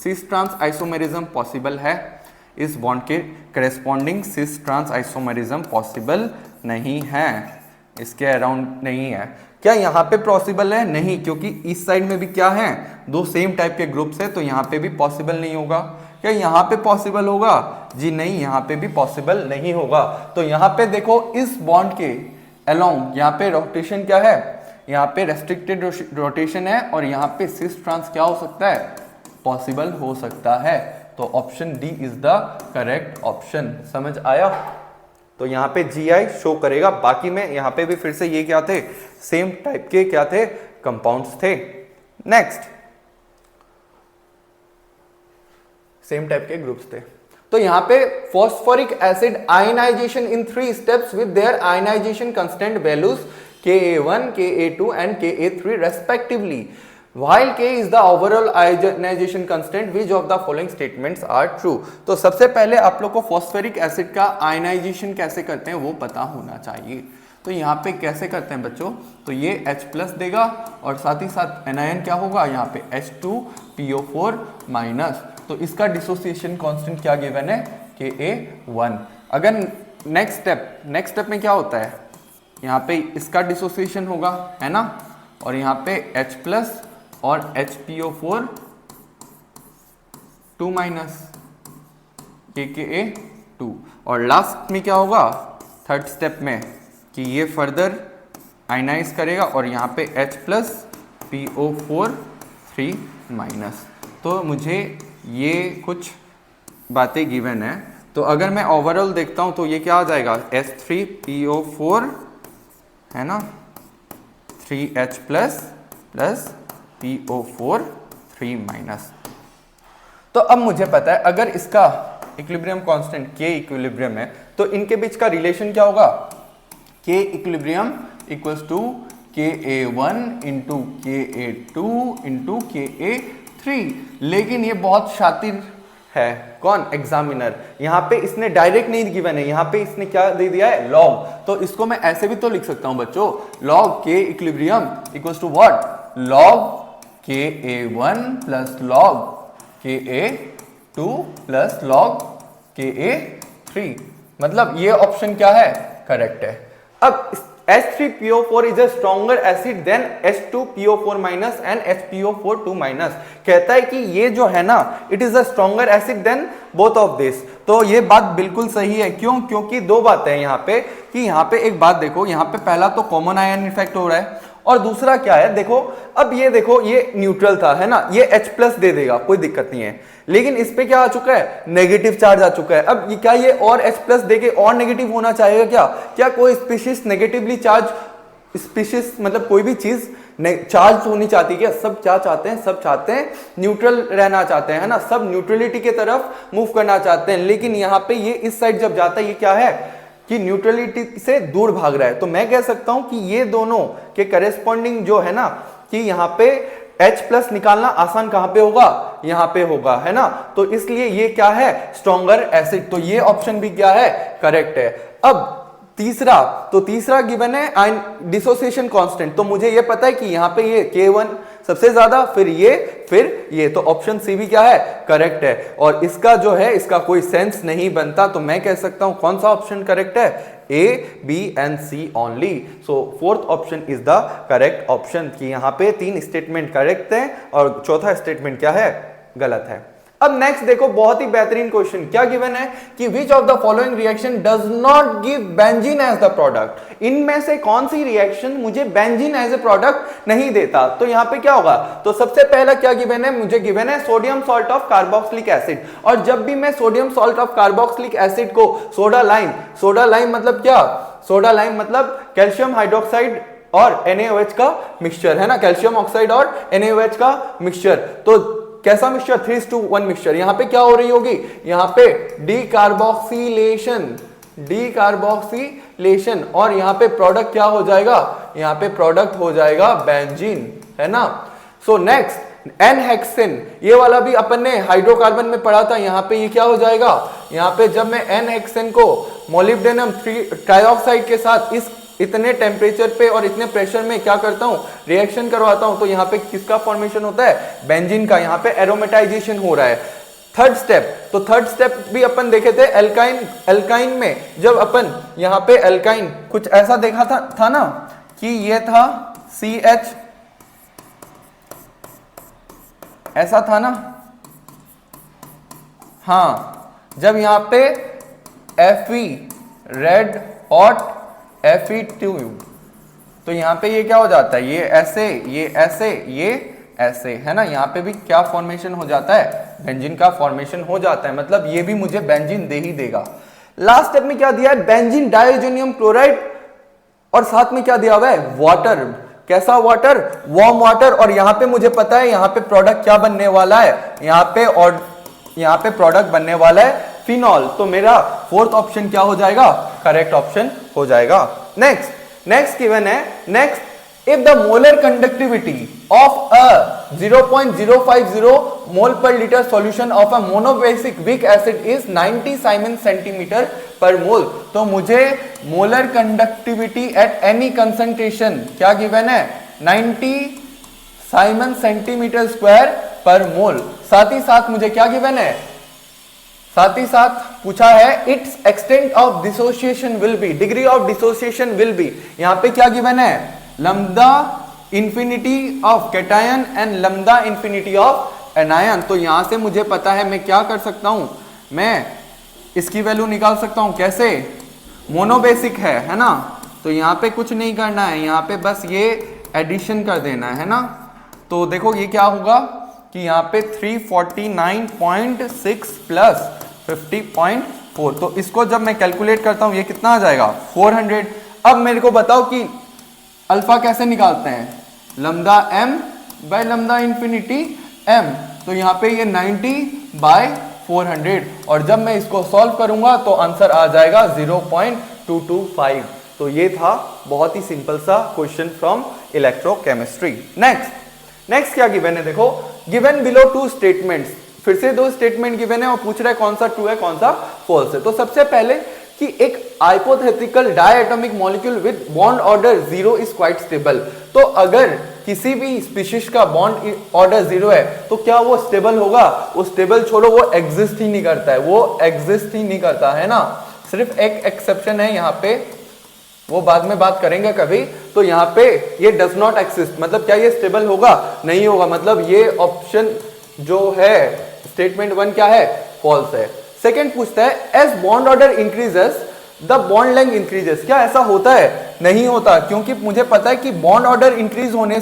cis trans isomerism possible है, इस बॉन्ड के corresponding cis trans isomerism possible नहीं है, इसके अराउंड नहीं है। क्या यहाँ पे पॉसिबल है, नहीं, क्योंकि इस साइड में भी क्या है दो सेम टाइप के ग्रुप्स है, तो यहाँ पे भी पॉसिबल नहीं होगा। क्या यहाँ पे पॉसिबल होगा, जी नहीं, यहाँ पे भी पॉसिबल नहीं होगा। तो यहाँ पे देखो इस बॉन्ड के अलोंग यहाँ पे रोटेशन क्या है, यहाँ पे रेस्ट्रिक्टेड रोटेशन है, और यहाँ पे सिस ट्रांस क्या हो सकता है, पॉसिबल हो सकता है। तो option D is the correct option. समझ आया। तो यहाँ पे GI शो करेगा, बाकी में यहाँ पे भी फिर से ये क्या थे, सेम टाइप के क्या थे, कंपाउंड्स थे। नेक्स्ट सेम टाइप के ग्रुप्स थे। तो यहाँ पे phosphoric acid ionization in 3 steps with their ionization constant values Ka1, Ka2 and Ka3 respectively, while K is the overall ionization constant, which of the following statements are true? तो सबसे पहले आप लोग को फॉस्फोरिक एसिड का ionization कैसे करते हैं वो पता होना चाहिए। तो यहाँ पे कैसे करते हैं बच्चों, तो ये H+ देगा और साथ ही साथ एनायन क्या होगा, यहाँ पे H2PO4 माइनस, तो इसका डिसोसिएशन कांस्टेंट क्या गिवन है, Ka1। अगर नेक्स्ट स्टेप में क्या होता है, यहाँ पे इसका डिसोसिएशन होगा, है ना, और यहाँ पे H+ और HPO4 2 माइनस Ka2, और लास्ट में क्या होगा थर्ड स्टेप में कि ये फर्दर आयनाइज करेगा और यहाँ पे H+ PO4 3 माइनस। तो मुझे ये कुछ बातें गिवन है, तो अगर मैं ओवरऑल देखता हूँ तो ये क्या आ जाएगा H3PO4, है ना, 3H+ प्लस PO4 3 माइनस। तो अब मुझे पता है अगर इसका इक्विलिब्रियम कांस्टेंट K इक्विलिब्रियम है तो इनके बीच का रिलेशन क्या होगा, K equilibrium equals to Ka1 into Ka2 into Ka3। लेकिन ये बहुत शातिर है, कौन, एग्जामिनर। यहाँ पे इसने डायरेक्ट नहीं गिवन है, यहाँ पे इसने क्या दे दिया है, लॉग। तो इसको मैं ऐसे भी तो लिख सकता हूं बच्चों, log K equilibrium equals to what, log Ka1 plus log Ka2 plus log Ka3। मतलब ये ऑप्शन क्या है, करेक्ट है। अब H3PO4 is a stronger acid than H2PO4 minus and HPO4 2 minus। कहता है कि ये जो है ना, it is a stronger acid than both of this। तो ये बात बिल्कुल सही है, क्यों, क्योंकि दो बातें हैं यहाँ पे, कि यहाँ पे एक बात देखो, यहाँ पे पहला तो कॉमन आयन इफेक्ट हो रहा है, और दूसरा क्या है, देखो अब ये देखो ये न्यूट्रल था, है ना, ये H+ दे देगा, कोई दिक्कत नहीं है, लेकिन इस पे क्या आ चुका है, नेगेटिव चार्ज आ चुका है। अब ये क्या ये और H+ देके और नेगेटिव होना चाहेगा क्या, क्या कोई स्पीशीज नेगेटिवली चार्ज स्पीशीज, मतलब कोई भी चीज चार्ज होनी चाहती है क्या, सब क्या चाहते हैं, सब चाहते हैं न्यूट्रल रहना चाहते हैं, है ना, सब न्यूट्रलिटी के तरफ मूव करना चाहते हैं। लेकिन यहाँ पे ये इस साइड जब जाता है ये क्या है कि न्यूट्रलिटी से दूर भाग रहा है। तो मैं कह सकता हूं कि ये दोनों के करेस्पॉन्डिंग जो है ना कि यहाँ पे H प्लस निकालना आसान कहां पे होगा, यहां पे होगा, है ना। तो इसलिए ये क्या है, स्ट्रॉन्गर एसिड, तो ये ऑप्शन भी क्या है, करेक्ट है। अब तीसरा, तो तीसरा गिवन है आयन डिसोसिएशन कांस्टेंट, तो मुझे ये पता है कि यहां पे ये K1 सबसे ज्यादा, फिर ये, तो ऑप्शन सी भी क्या है, करेक्ट है। और इसका जो है, इसका कोई सेंस नहीं बनता, तो मैं कह सकता हूं कौन सा ऑप्शन करेक्ट है, A, B and C only। So fourth option is the correct option, कि यहां पे 3 स्टेटमेंट करेक्ट हैं और चौथा स्टेटमेंट क्या है, गलत है। अब नेक्स्ट देखो, बहुत ही बेहतरीन क्वेश्चन, क्या गिवन है कि which of the following reaction does not give benzene as the product, इनमें से कौन सी रिएक्शन मुझे बेंजीन एज ए प्रोडक्ट नहीं देता। तो यहां पे क्या होगा, तो सबसे पहला क्या गिवन है, मुझे गिवन है sodium salt of carboxylic acid, और जब भी मैं sodium salt of carboxylic acid को सोडा लाइम मतलब क्या, सोडा लाइम मतलब कैल्शियम हाइड्रोक्साइड और NaOH का मिक्सचर, है ना, कैल्शियम ऑक्साइड और NaOH का मिक्सचर। तो कैसा मिक्सचर, 3:1 मिक्सचर। यहां पे क्या हो रही होगी, यहां पे डीकार्बोक्सिलेशन, और यहां पे प्रोडक्ट क्या हो जाएगा, यहां पे प्रोडक्ट हो जाएगा बेंजीन, है ना। सो नेक्स्ट एन-हेक्सेन, ये वाला भी अपन ने हाइड्रोकार्बन में पढ़ा था, यहां पे ये क्या हो जाएगा, यहां पे जब मैं एन-हेक्सेन को मोलिब्डेनम ट्राइऑक्साइड के साथ इस इतने टेम्परेचर पे और इतने प्रेशर में क्या करता हूं, रिएक्शन करवाता हूं, तो यहां पे किसका फॉर्मेशन होता है, बेंजीन का, यहां पे एरोमेटाइजेशन हो रहा है। थर्ड स्टेप, तो थर्ड स्टेप भी अपन देखे थे एल्काइन में, जब अपन यहां पे एल्काइन कुछ ऐसा देखा था ना, कि ये था CH, ऐसा था ना, हाँ, जब यहां पे Fe रेड हॉट Fe2, तो यहां पे ये क्या हो जाता है, ये ऐसे, ये ऐसे, ये ऐसे, है ना। यहां पे भी क्या फॉर्मेशन हो जाता है, बेंजीन का फॉर्मेशन हो जाता है, मतलब ये भी मुझे बेंजीन दे ही देगा। लास्ट स्टेप में क्या दिया है, बेंजीन डाइओजेनियम क्लोराइड, और साथ में क्या दिया हुआ है, वाटर। कैसा वाटर, वार्म वाटर, और यहां पे मुझे पता है यहां पे प्रोडक्ट क्या बनने वाला है, यहां पे, और यहां पे प्रोडक्ट बनने वाला है फिनॉल। तो मेरा फोर्थ ऑप्शन क्या हो जाएगा, करेक्ट ऑप्शन हो जाएगा। नेक्स्ट गिवन है, next if the molar conductivity of a 0.050 मोल पर litre solution of a monobasic weak acid is 90 Simon centimetre पर मोल, तो मुझे molar conductivity at any concentration क्या गिवन है, 90 साइमन सेंटीमीटर स्क्वायर पर मोल। साथ ही साथ मुझे क्या गिवन है, साथ ही साथ पूछा है it's extent of dissociation will be, degree of dissociation will be. यहां पे क्या गिवन है, lambda infinity of cation and lambda infinity of anion. तो यहां से मुझे पता है मैं क्या कर सकता हूं, मैं इसकी वैल्यू निकाल सकता हूं, कैसे, मोनोबेसिक है ना, तो यहां पे कुछ नहीं करना है, यहां पे बस ये एडिशन कर देना है ना। तो देखो ये क्या होगा कि यहाँ पे 349.6 प्लस 50.4, तो इसको जब मैं कैलकुलेट करता हूँ ये कितना आ जाएगा, 400। अब मेरे को बताओ कि अल्फा कैसे निकालते हैं, lambda m by lambda infinity m, तो यहाँ पे ये 90/400, और जब मैं इसको सॉल्व करूंगा तो आंसर आ जाएगा 0.225। तो ये था बहुत ही सिंपल सा क्वेश्चन फ्रॉम इलेक्ट्रोकेमिस्ट्री। नेक्स्ट क्या गिवन है, देखो गिवन बिलो 2 स्टेटमेंट्स, फिर से 2 स्टेटमेंट गिवन है और पूछ रहा है कौन सा ट्रू है कौन सा फॉल्स है। तो सबसे पहले कि एक hypothetical diatomic molecule with bond order 0 is quite stable, तो अगर किसी भी स्पीशीज का बॉन्ड ऑर्डर 0 है तो क्या वो स्टेबल होगा, वो स्टेबल छोड़ो, वो एग्जिस्ट ही नहीं करता है, वो एग्जिस्ट ही नहीं करता है ना। सिर्फ एक एक्सेप्शन है यहाँ पे, वो बाद में बात करेंगे कभी। तो यहाँ पे ये डज नॉट एक्सिस्ट, मतलब क्या ये स्टेबल होगा, नहीं होगा, मतलब ये ऑप्शन जो है स्टेटमेंट 1 क्या है, फॉल्स है। सेकंड पूछता है as bond order increases the bond length increases, क्या ऐसा होता है, नहीं होता, क्योंकि मुझे पता है कि बॉन्ड ऑर्डर इंक्रीज होने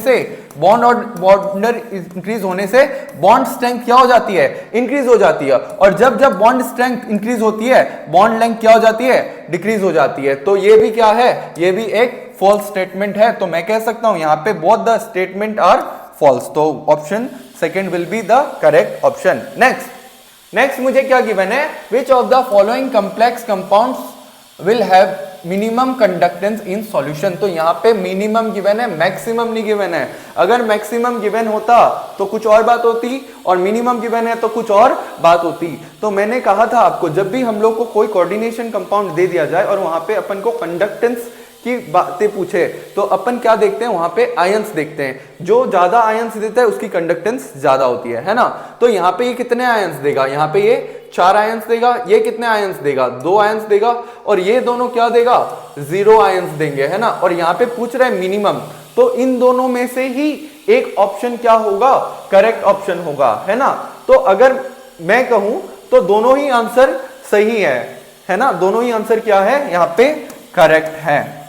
से बॉन्ड स्ट्रेंथ क्या हो जाती है, इंक्रीज हो जाती है, और जब जब बॉन्ड स्ट्रेंथ इंक्रीज होती है बॉन्ड लेंथ क्या हो जाती है, डिक्रीज हो जाती है। तो ये भी क्या है, ये भी एक फॉल्स स्टेटमेंट है। तो मैं कह सकता हूं यहां पे both the statement are false, तो option second will be the correct option. Next मुझे क्या गिवन है, which of the following complex compounds will have minimum conductance in solution. तो यहाँ पे मिनिमम गिवन है, मैक्सिमम नहीं गिवन है। अगर मैक्सिमम गिवन होता तो कुछ और बात होती, और मिनिमम गिवन है तो कुछ और बात होती। तो मैंने कहा था आपको, जब भी हम लोग को कोई कोऑर्डिनेशन कंपाउंड दे दिया जाए और वहां पे अपन को कंडक्टेंस की बातें पूछे तो अपन क्या देखते हैं, वहां पे आयंस देखते हैं। जो ज्यादा आयंस देता है उसकी कंडक्टेंस ज्यादा होती है ना। तो यहाँ पे ये कितने आयंस देगा, यहाँ पे ये 4 आयंस देगा, ये कितने आयंस देगा, 2 आयंस देगा, और ये दोनों क्या देगा, 0 आयंस देंगे, है ना। और यहाँ पे पूछ रहा है मिनिमम, तो इन दोनों में से ही एक ऑप्शन क्या होगा, करेक्ट ऑप्शन होगा, है ना। तो अगर मैं कहूं तो दोनों ही आंसर सही है ना, दोनों ही आंसर क्या है, यहाँ पे करेक्ट है।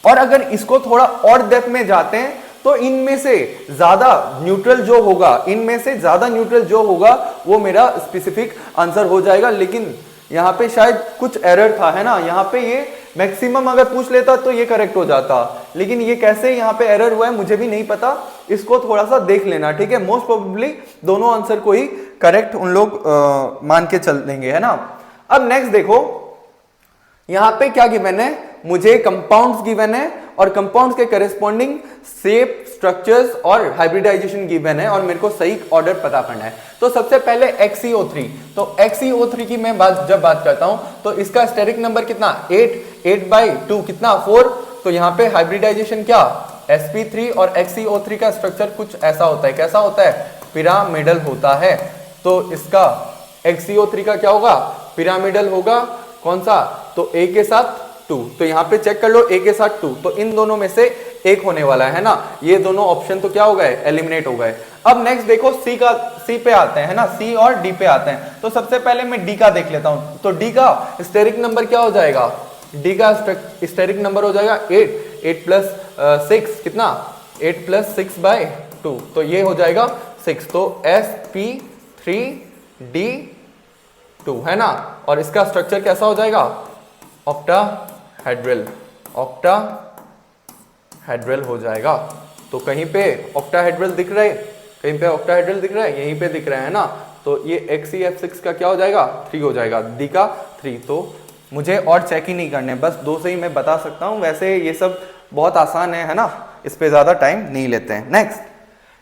और अगर इसको थोड़ा और डेप्थ में जाते हैं तो इनमें से ज्यादा न्यूट्रल जो होगा, इनमें से ज्यादा न्यूट्रल जो होगा वो मेरा स्पेसिफिक आंसर हो जाएगा। लेकिन यहाँ पे शायद कुछ एरर था, है ना। यहाँ पे ये मैक्सिमम अगर पूछ लेता तो ये करेक्ट हो जाता, लेकिन ये कैसे यहाँ पे एरर हुआ है मुझे भी नहीं पता, इसको थोड़ा सा देख लेना, ठीक है। मोस्ट प्रोबेबली दोनों आंसर को ही करेक्ट उन लोग मान के चल देंगे, है ना। अब नेक्स्ट देखो, यहाँ पे क्या गिवन है, मुझे कंपाउंड्स गिवन है और कंपाउंड्स के करस्पॉन्डिंग शेप, स्ट्रक्चर्स और हाइब्रिडाइजेशन गिवन है, और मेरे को सही ऑर्डर पता करना है। तो सबसे पहले XeO3, तो XeO3 की मैं जब बात करता हूं तो इसका स्टेरिक नंबर कितना, 8/2 कितना, 4। तो यहाँ पे हाइब्रिडाइजेशन क्या, sp3, और XeO3 का स्ट्रक्चर कुछ ऐसा होता है, कैसा होता है, पिरामिडल होता है। तो इसका XeO3 का क्या होगा, पिरामिडल होगा, कौन सा, तो A के साथ 2। तो यहाँ पे चेक कर लो, A के साथ 2, तो इन दोनों में से एक होने वाला है ना। ये दोनों ऑप्शन तो क्या हो गए, एलिमिनेट हो गए। अब नेक्स्ट देखो C पे आते हैं, है ना, C और D पे आते हैं। तो सबसे पहले मैं D का देख लेता हूं। तो D का स्टेरिक नंबर क्या हो जाएगा, D का स्टेरिक नंबर हो जाएगा 8 + 6 कितना, 8 + 6/2, तो ये हो जाएगा 6। तो sp3d2 है ना। और इसका स्ट्रक्चर कैसा हो जाएगा, ऑक्टाहेड्रल, ऑक्टाहेड्रल हो जाएगा। तो कहीं पे ऑक्टाहेड्रल दिख रहा है, कहीं पे ऑक्टाहेड्रल दिख रहा है, यहीं पे दिख रहा है ना। तो ये XeF6 का क्या हो जाएगा, 3 हो जाएगा, D का 3। तो मुझे और चेक ही नहीं करने, बस 2 से ही मैं बता सकता हूँ। वैसे ये सब बहुत आसान है ना, इस पे ज्यादा टाइम नहीं लेते हैं। नेक्स्ट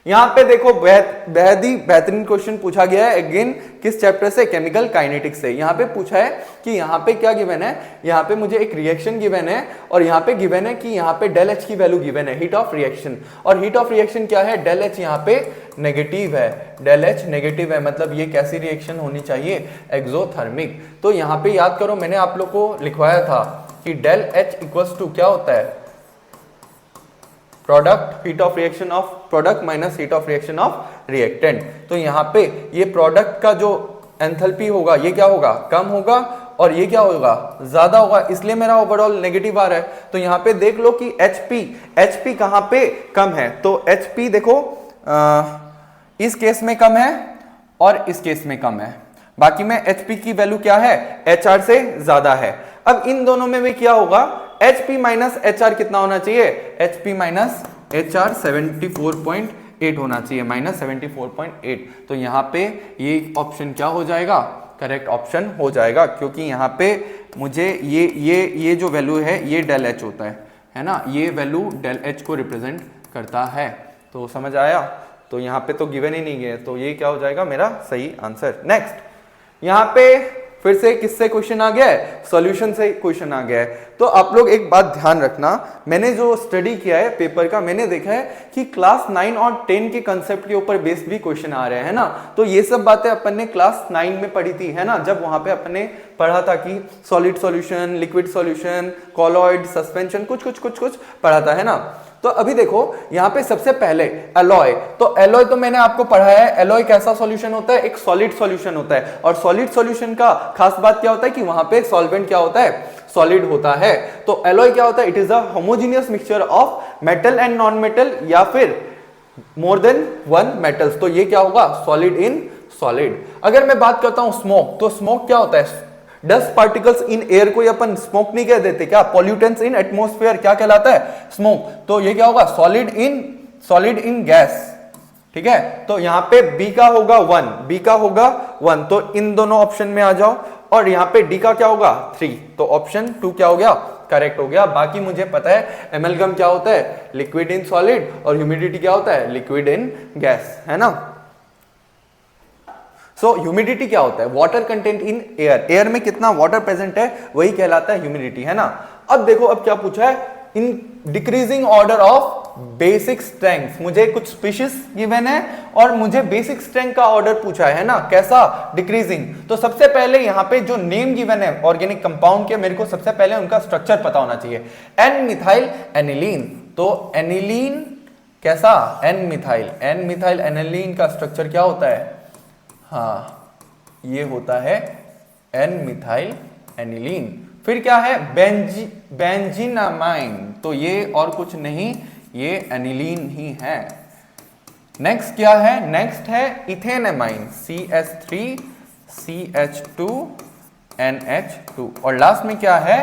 यहाँ पे देखो, बेहद ही बेहतरीन क्वेश्चन पूछा गया है, अगेन किस चैप्टर से, केमिकल काइनेटिक्स से। यहाँ पे पूछा है कि यहाँ पे क्या गिवन है, यहाँ पे मुझे एक रिएक्शन गिवन है, और यहाँ पे गिवन है कि यहाँ पे डेल H की वैल्यू गिवन है, हीट ऑफ रिएक्शन। और हीट ऑफ रिएक्शन क्या है, डेल H यहाँ पे नेगेटिव है, डेल H नेगेटिव है, मतलब ये कैसी रिएक्शन होनी चाहिए, एक्सोथर्मिक। तो यहाँ पे याद करो, मैंने आप लोग को लिखवाया था कि डेल H = क्या होता है, product heat of reaction of product minus heat of reaction of reactant. तो यहाँ पे ये प्रोडक्ट का जो एंथैल्पी होगा ये क्या होगा, कम होगा, और ये क्या होगा, ज्यादा होगा, इसलिए मेरा ओवरऑल नेगेटिव आ रहा है। तो यहाँ पे देख लो कि HP कहाँ पे कम है, तो HP देखो इस केस में कम है और इस केस में कम है, बाकी में HP की वैल्यू क्या है, HR से ज्यादा है। अब इन दोनों में भी क्या होगा, HP माइनस HR कितना होना चाहिए, HP माइनस HR 74.8 होना चाहिए, -74.8। तो यहाँ पे ये ऑप्शन क्या हो जाएगा, करेक्ट ऑप्शन हो जाएगा, क्योंकि यहाँ पे मुझे ये जो वैल्यू है ये डेल H होता है ना, ये वैल्यू डेल H को रिप्रेजेंट करता है। तो समझ आया, तो यहाँ पे तो गिवन ही नहीं है, तो ये क्या हो जाएगा मेरा सही आंसर। नेक्स्ट यहाँ पे फिर से किससे क्वेश्चन आ गया है, सॉल्यूशन से क्वेश्चन आ गया है। तो आप लोग एक बात ध्यान रखना, मैंने जो स्टडी किया है पेपर का, मैंने देखा है कि क्लास 9 और 10 के कंसेप्ट के ऊपर बेस्ड भी क्वेश्चन आ रहे हैं ना। तो ये सब बातें अपन ने क्लास 9 में पढ़ी थी, है ना, जब वहां पे अपन ने पढ़ा था कि solid solution, liquid solution, colloid, suspension, कुछ पढ़ा था, है ना। तो अभी देखो यहाँ पे सबसे पहले एलॉय, तो एलॉय तो मैंने आपको पढ़ाया है, एलॉय कैसा सॉल्यूशन होता है, एक सॉलिड सॉल्यूशन होता है। और सॉलिड सॉल्यूशन का खास बात क्या होता है कि वहां पे सॉल्वेंट क्या होता है, सॉलिड होता है। तो एलॉय क्या होता है, it is a homogeneous mixture of metal and non metal, या फिर मोर देन 1 मेटल्स। तो ये क्या होगा, सॉलिड इन सॉलिड। अगर मैं बात करता हूं स्मोक, तो स्मोक क्या होता है, डस्ट पार्टिकल्स इन एयर को अपन स्मोक नहीं कह देते क्या, पॉल्यूटेंट्स इन एटमॉस्फेयर क्या कहलाता है, स्मोक। तो ये क्या होगा, सॉलिड इन गैस, ठीक है, तो यहां पे बी का होगा 1, बी का होगा 1, तो इन दोनों ऑप्शन में आ जाओ, और यहां पे डी का क्या होगा 3, तो ऑप्शन 2 क्या हो गया, करेक्ट हो गया। बाकी मुझे पता है एमलगम क्या होता है, लिक्विड इन सॉलिड, और ह्यूमिडिटी क्या होता है, लिक्विड इन गैस, है ना। सो ह्यूमिडिटी क्या होता है, water content in air, air में कितना वाटर प्रेजेंट है वही कहलाता है ह्यूमिडिटी, है ना। अब देखो अब क्या पूछा है, in decreasing order of basic strength, मुझे कुछ स्पीशीज गिवन है और मुझे बेसिक स्ट्रेंथ का ऑर्डर पूछा है ना, कैसा, डिक्रीजिंग। तो सबसे पहले यहां पे जो नेम गिवन है ऑर्गेनिक कंपाउंड के, मेरे को सबसे पहले उनका स्ट्रक्चर पता होना चाहिए। एन मिथाइल एनिलीन, तो एनिलीन कैसा, एन मिथाइल एनिलीन का स्ट्रक्चर क्या होता है, हाँ ये होता है एन मिथाइल एनिलीन। फिर क्या है, बेंजीनामाइन, तो ये और कुछ नहीं, ये एनिलीन ही है। नेक्स्ट क्या है, नेक्स्ट है इथेनेमाइन, CH3CH2NH2, और लास्ट में क्या है,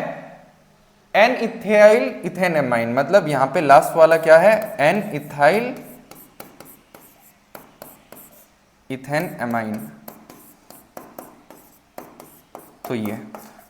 एन इथाइल इथेनेमाइन, मतलब यहां पे लास्ट वाला क्या है, एन इथाइल इथेनेमाइन, तो ये,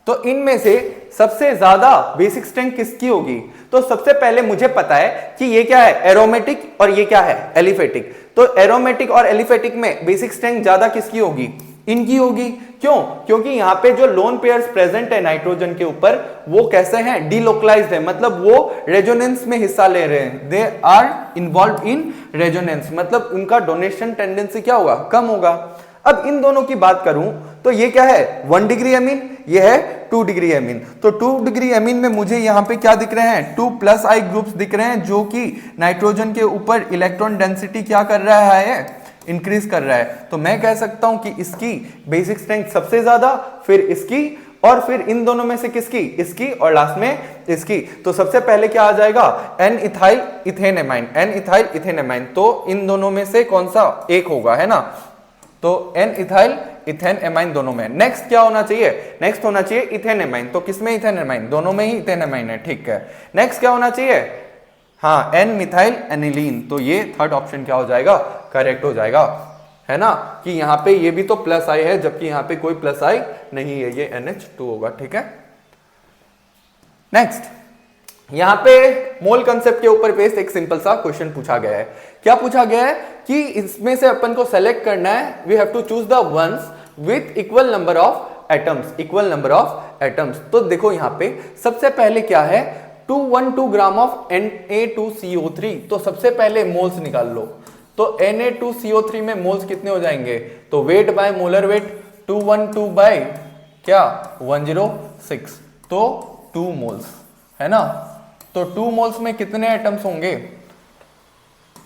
तो इनमें से सबसे ज्यादा बेसिक स्ट्रेंथ किसकी होगी, तो सबसे पहले मुझे पता है कि ये क्या है, एरोमेटिक और ये क्या है, एलिफेटिक। तो एरोमेटिक और एलिफेटिक में बेसिक स्ट्रेंथ ज्यादा किसकी होगी, इनकी होगी। क्यों, क्योंकि यहां पे जो लोन पेयर्स प्रेजेंट है नाइट्रोजन के ऊपर वो कैसे हैं, डीलोकलाइज्ड है, मतलब वो रेजोनेंस में हिस्सा ले रहे हैं, they are involved in resonance, मतलब उनका डोनेशन टेंडेंसी क्या होगा, कम होगा। अब इन दोनों की बात करूं तो ये क्या है, 1 डिग्री एमीन, ये है 2 डिग्री एमीन। तो 2 डिग्री एमीन में मुझे यहां पे क्या दिख रहे हैं, 2+I ग्रुप्स दिख रहे हैं, जो कि नाइट्रोजन के ऊपर इलेक्ट्रॉन डेंसिटी क्या कर रहा है, इंक्रीज कर रहा है। तो मैं कह सकता हूं कि इसकी बेसिक स्ट्रेंथ सबसे ज्यादा, फिर इसकी, और फिर इन दोनों में से किसकी, इसकी, और लास्ट में इसकी। तो सबसे पहले क्या आ जाएगा, एन इथाइल इथेनेमाइन, एन इथाइल इथेनेमाइन, तो इन दोनों में से कौन सा एक होगा, है ना। तो एन इथाइल इथेनेमाइन दोनों में। नेक्स्ट क्या होना चाहिए, नेक्स्ट होना चाहिए इथेनेमाइन, तो किसमें इथेनेमाइन, दोनों में ही इथेनेमाइन है, ठीक है। नेक्स्ट क्या होना चाहिए, हाँ एन मिथाइल एनिलीन, तो ये थर्ड ऑप्शन क्या हो जाएगा, करेक्ट हो जाएगा, है ना, कि यहां पे ये भी तो +I है, जबकि यहां पे कोई +I नहीं है, ये NH2 होगा, ठीक है। नेक्स्ट यहां पे मोल कंसेप्ट के ऊपर बेस्ड एक सिंपल सा क्वेश्चन पूछा गया है। क्या पूछा गया है कि इसमें से अपन को सेलेक्ट करना है, we have to choose the ones with equal number of atoms, equal number of atoms. तो देखो यहां पे सबसे पहले क्या है, 212 ग्राम ऑफ Na2CO3, तो सबसे पहले मोल्स निकाल लो। तो Na2CO3 में मोल्स कितने हो जाएंगे, तो weight by molar weight 212 by क्या 106, तो 2 मोल्स, है ना। तो 2 मोल्स में कितने एटम्स होंगे,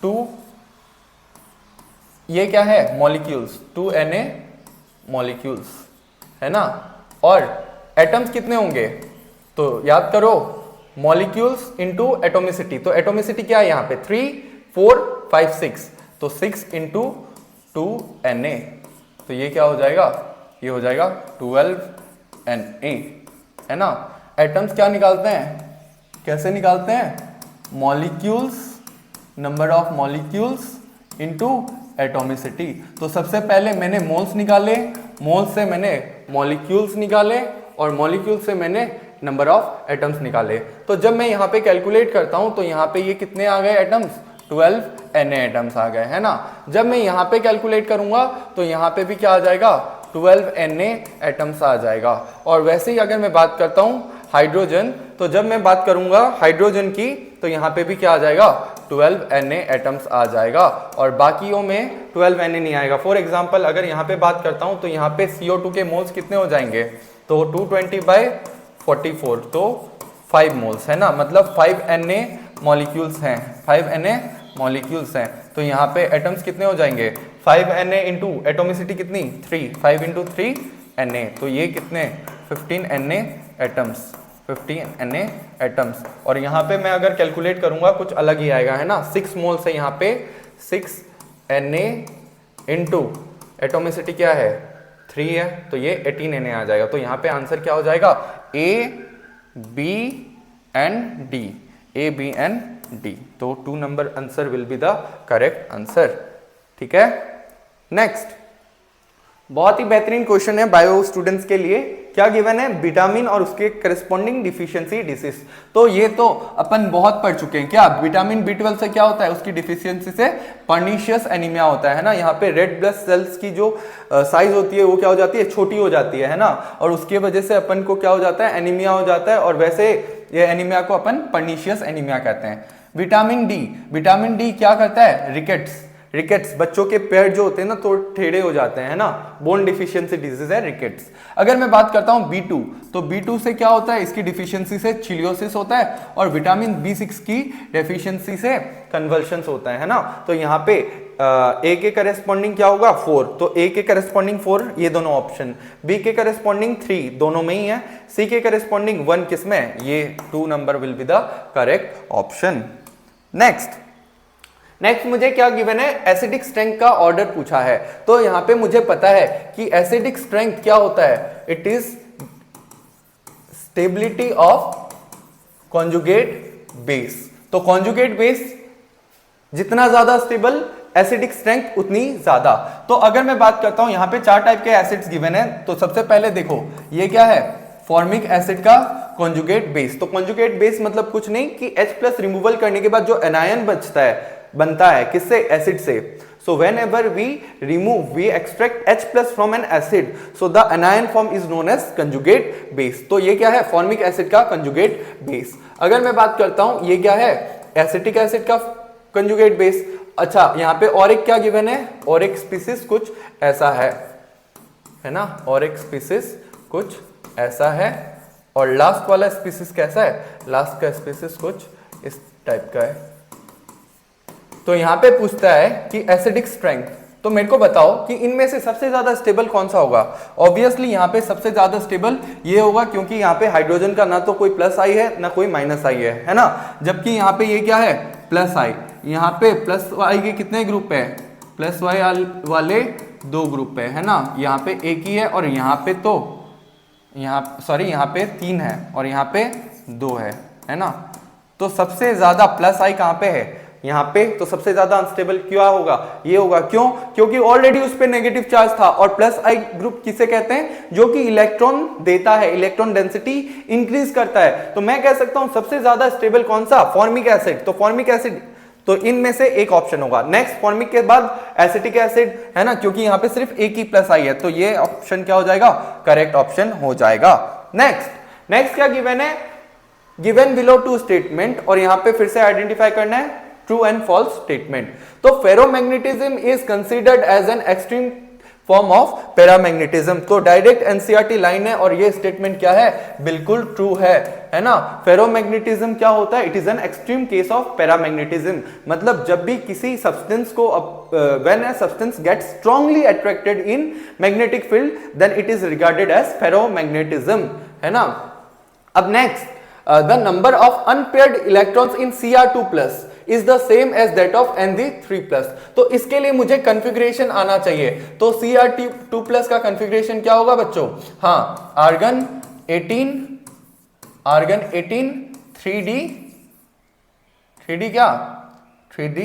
2, ये क्या है मॉलिक्यूल्स, 2 Na मॉलिक्यूल्स, है ना। और एटम्स कितने होंगे, तो याद करो मॉलिक्यूल्स इनटू एटोमिसिटी, तो एटोमिसिटी क्या है यहाँ पे 3, 4, 5, 6, तो 6 इंटू 2 Na, तो ये क्या हो जाएगा, ये हो जाएगा 12 Na, है ना। एटम्स क्या निकालते हैं, कैसे निकालते हैं, molecules, number of molecules into atomicity. तो सबसे पहले मैंने मोल्स निकाले, मोल्स से मैंने मॉलिक्यूल्स निकाले, और मॉलिक्यूल से मैंने नंबर ऑफ एटम्स निकाले। तो जब मैं यहाँ पे कैलकुलेट करता हूँ तो यहाँ पे ये कितने आ गए एटम्स, 12 Na एटम्स आ गए, है ना। जब मैं यहाँ पे कैलकुलेट करूंगा तो यहाँ पे भी क्या आ जाएगा, 12 Na एटम्स आ जाएगा। और वैसे ही अगर मैं बात करता हूँ हाइड्रोजन, तो जब मैं बात करूंगा हाइड्रोजन की तो यहाँ पे भी क्या आ जाएगा, 12 Na एटम्स आ जाएगा, और बाकियों में 12 Na नहीं आएगा। फॉर एग्जाम्पल अगर यहाँ पे बात करता हूँ तो यहाँ पे CO2 के मोल्स कितने हो जाएंगे, तो 220/44, तो 5 मोल्स, है ना, मतलब 5 Na मॉलिक्यूल्स हैं, 5 Na मॉलिक्यूल्स हैं। तो यहाँ पे एटम्स कितने हो जाएंगे, 5 Na इंटू एटोमिसिटी कितनी 3, 5 इंटू 3 Na, तो ये कितने 15 Na एटम्स, 15 Na एटम्स। और यहाँ पे मैं अगर कैलकुलेट करूंगा कुछ अलग ही आएगा, है ना। 6 मोल्स है यहाँ पे, 6 Na इंटू एटोमिसिटी क्या है 3 है, तो ये 18 Na आ जाएगा। तो यहाँ पे आंसर क्या हो जाएगा, A, B and D, A, B and D। तो 2 number answer will be the correct answer. ठीक है। नेक्स्ट, बहुत ही बेहतरीन क्वेश्चन है बायो स्टूडेंट्स के लिए। क्या गिवन है? विटामिन और उसके करस्पॉन्डिंग डिफिशियंसी डिसीज। तो ये तो अपन बहुत पढ़ चुके हैं। क्या विटामिन B12 से क्या होता है? उसकी डिफिशियंसी से पर्निशियस एनीमिया होता है ना। यहाँ पे रेड ब्लड सेल्स की जो साइज होती है वो क्या हो जाती है? छोटी हो जाती है ना। और उसकी वजह से अपन को क्या हो जाता है? एनीमिया हो जाता है। और वैसे ये एनीमिया को अपन पर्निशियस एनीमिया कहते हैं। विटामिन डी क्या करता है? रिकेट्स बच्चों के पैर जो होते हैं ना तो टेढ़े हो जाते हैं, है ना। बोन डिफिशियंसी डिजीज है रिकेट्स। अगर मैं बात करता हूं B2, तो B2 से क्या होता है? इसकी डिफिशियंसी से चिलियोसिस होता है। और विटामिन B6 की डेफिशिएंसी से कन्वल्शंस होता है ना। तो यहाँ पे A के करस्पॉन्डिंग क्या होगा? 4। तो A के करस्पॉन्डिंग 4, ये दोनों ऑप्शन। B के करस्पॉन्डिंग 3, दोनों में ही है। C के करस्पॉन्डिंग 1 किसमें? ये 2 number will be the correct option. Next मुझे क्या गिवन है? एसिडिक स्ट्रेंथ का ऑर्डर पूछा है। तो यहां पे मुझे पता है कि एसिडिक स्ट्रेंथ क्या होता है? It is stability of conjugate base. तो कॉन्जुगेट बेस जितना ज्यादा स्टेबल, एसिडिक स्ट्रेंथ उतनी ज्यादा। तो अगर मैं बात करता हूं, यहां पे 4 टाइप के एसिड्स गिवन है। तो सबसे पहले देखो, ये क्या है? फॉर्मिक एसिड का कॉन्जुगेट बेस। तो कॉन्जुगेट बेस मतलब कुछ नहीं कि H+ रिमूवल करने के बाद जो एनायन बनता है किससे? एसिड से। So whenever we remove we extract H+ from an acid, so the anion form is known as conjugate base. तो ये क्या है? फॉर्मिक एसिड का कंजुगेट बेस। अगर मैं बात करता हूं, ये क्या है? एसिटिक एसिड का कंजुगेट बेस। अच्छा, यहां पे और एक क्या गिवन है? और एक स्पीसीज कुछ ऐसा है ना। और एक स्पीसीज कुछ ऐसा है। और लास्ट वाला स्पीसीज कैसा है? लास्ट का स्पीसीज कुछ इस टाइप का है। तो यहां पे पूछता है कि एसिडिक स्ट्रेंथ, तो मेरे को बताओ कि इनमें से सबसे ज्यादा स्टेबल कौन सा होगा? ऑब्वियसली यहां पे सबसे ज्यादा स्टेबल ये होगा, क्योंकि यहां पे हाइड्रोजन का ना तो कोई प्लस आई है ना कोई माइनस आई है ना। जबकि यहां पे ये क्या है? प्लस आई। यहां पे प्लस आई के कितने ग्रुप है? प्लस वाई वाले 2 ग्रुप है ना। यहाँ पे एक ही है और यहाँ पे तो यहाँ पे 3 है और यहाँ पे 2 है ना। तो सबसे ज्यादा प्लस आई कहाँ पे है? यहाँ पे। तो सबसे ज्यादा अनस्टेबल क्या होगा? ये होगा। क्यों? क्योंकि ऑलरेडी उस पे नेगेटिव चार्ज था। और प्लस आई ग्रुप किसे कहते हैं? जो कि इलेक्ट्रॉन देता है, इलेक्ट्रॉन डेंसिटी इंक्रीज करता है। तो मैं कह सकता हूं सबसे ज्यादा स्टेबल कौन सा? Formic acid. तो फॉर्मिक एसिड, तो इनमें से एक ऑप्शन होगा। नेक्स्ट, फॉर्मिक के बाद एसिटिक एसिड है ना, क्योंकि यहां पे सिर्फ एक ही प्लस आई है। तो ये ऑप्शन क्या हो जाएगा? करेक्ट ऑप्शन हो जाएगा। नेक्स्ट क्या गिवन है? गिवन बिलो 2 स्टेटमेंट, और यहां पे फिर से आइडेंटिफाई करना है ट्रू एंड फॉल्स स्टेटमेंट। तो ferromagnetism is considered as an extreme form of paramagnetism. तो डायरेक्ट एनसीईआरटी लाइन है और ये स्टेटमेंट क्या है? बिल्कुल ट्रू है ना। फेरोमैग्नेटिज्म क्या होता है? It is an extreme case of paramagnetism. मतलब जब भी किसी सब्सटेंस को when a substance gets strongly attracted in magnetic field then it is regarded as ferromagnetism, है ना। अब next, the number of unpaired electrons in Cr2+ is the same as that of Nd3+। तो इसके लिए मुझे configuration आना चाहिए। तो Cr2+ का कॉन्फ़िगरेशन क्या होगा बच्चों? हाँ, आर्गन 18 3d क्या 3d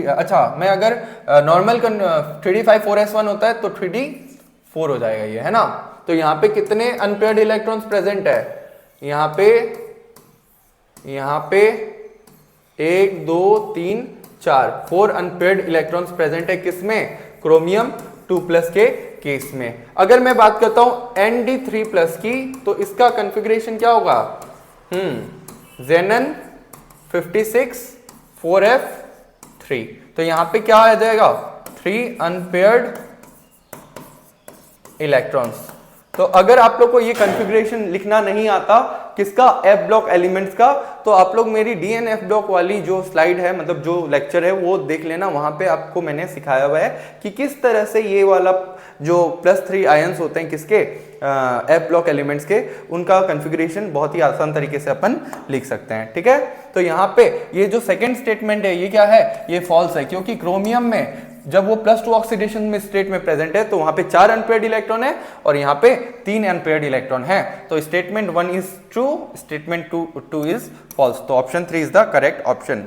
अच्छा, मैं अगर नॉर्मल 3d5 4s1 होता है तो 3d4 हो जाएगा ये, है ना। तो यहाँ पे कितने अनपेयर्ड इलेक्ट्रॉन्स प्रेजेंट है? यहाँ पे 1 2 3 4 4 अनपेयर्ड इलेक्ट्रॉन्स प्रेजेंट है। किसमें? क्रोमियम 2+ के केस में। अगर मैं बात करता हूं Nd3+ की, तो इसका कॉन्फ़िगरेशन क्या होगा? Zn 56 4f3। तो यहां पे क्या आ जाएगा? 3 अनपेयर्ड इलेक्ट्रॉन्स। तो अगर आप लोग को ये कॉन्फ़िगरेशन लिखना नहीं आता किसका? F ब्लॉक एलिमेंट्स का, तो आप लोग मेरी DNF ब्लॉक वाली जो स्लाइड है, मतलब जो लेक्चर है वो देख लेना। वहां पे आपको मैंने सिखाया हुआ है कि किस तरह से ये वाला जो +3 आयंस होते हैं किसके? F ब्लॉक एलिमेंट्स के, उनका कॉन्फ़िगरेशन बहुत ही आसान तरीके से अपन लिख सकते हैं। ठीक है। तो यहाँ पे ये जो सेकेंड स्टेटमेंट है ये क्या है? ये फॉल्स है, क्योंकि क्रोमियम में जब वो +2 ऑक्सीडेशन में स्टेट में प्रेजेंट है तो वहां पे 4 अनपेयर्ड इलेक्ट्रॉन है और यहाँ पे 3 अनपेयर्ड इलेक्ट्रॉन है। तो statement 1 is true, statement 2 is false. तो option 3 is the correct option.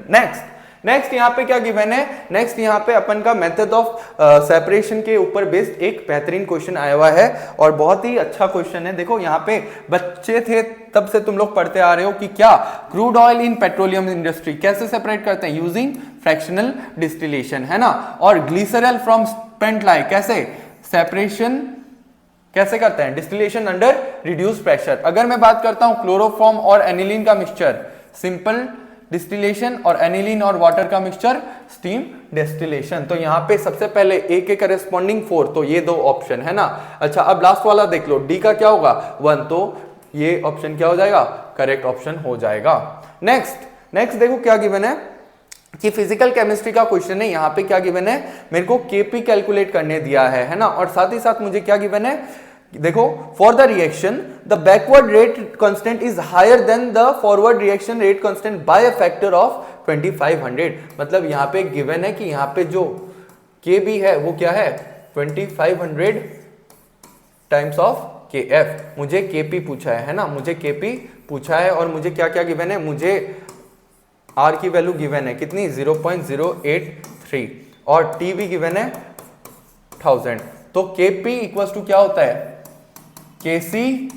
Next यहाँ पे क्या गिवन है, नेक्स्ट यहाँ पे अपन का मेथड ऑफ सेपरेशन के ऊपर बेस्ड एक बेहतरीन क्वेश्चन आया हुआ है और बहुत ही अच्छा क्वेश्चन है। देखो यहाँ पे बच्चे थे तब से तुम लोग पढ़ते आ रहे हो कि क्या crude oil in petroleum industry कैसे सेपरेट करते हैं, यूजिंग फ्रैक्शनल डिस्टिलेशन, है ना। और ग्लिसरॉल फ्रॉम स्पेंट लाइक कैसे सेपरेशन कैसे करते हैं, डिस्टिलेशन अंडर रिड्यूस प्रेशर। अगर मैं बात करता हूं क्लोरोफॉर्म और एनिलीन का मिक्सचर, सिंपल डिस्टिलेशन, और एनिलीन और वाटर का मिक्सचर स्टीम डिस्टिलेशन। तो यहां पे सबसे पहले ए के करेस्पॉन्डिंग 4, तो ये दो ऑप्शन है ना। अच्छा अब लास्ट वाला देख लो, डी का क्या होगा 1, तो ये ऑप्शन क्या हो जाएगा, करेक्ट ऑप्शन हो जाएगा। नेक्स्ट देखो क्या गिवन है कि फिजिकल केमिस्ट्री का क्वेश्चन है। यहां पे क्या गिवन है, मेरे को केपी कैलकुलेट करने दिया है ना। और साथ ही साथ मुझे क्या गिवन है, देखो for the reaction the backward rate constant is higher than the forward reaction rate constant by a factor of 2500। मतलब यहां पे गिवन है कि यहां पे जो के बी है वो क्या है 2500 टाइम्स ऑफ के एफ। मुझे केपी पूछा है ना, मुझे केपी पूछा है और मुझे क्या क्या गिवन है, मुझे आर की वैल्यू गिवन है कितनी 0.083 और टी भी गिवन है 1000। तो केपी इक्वल्स टू क्या होता है k c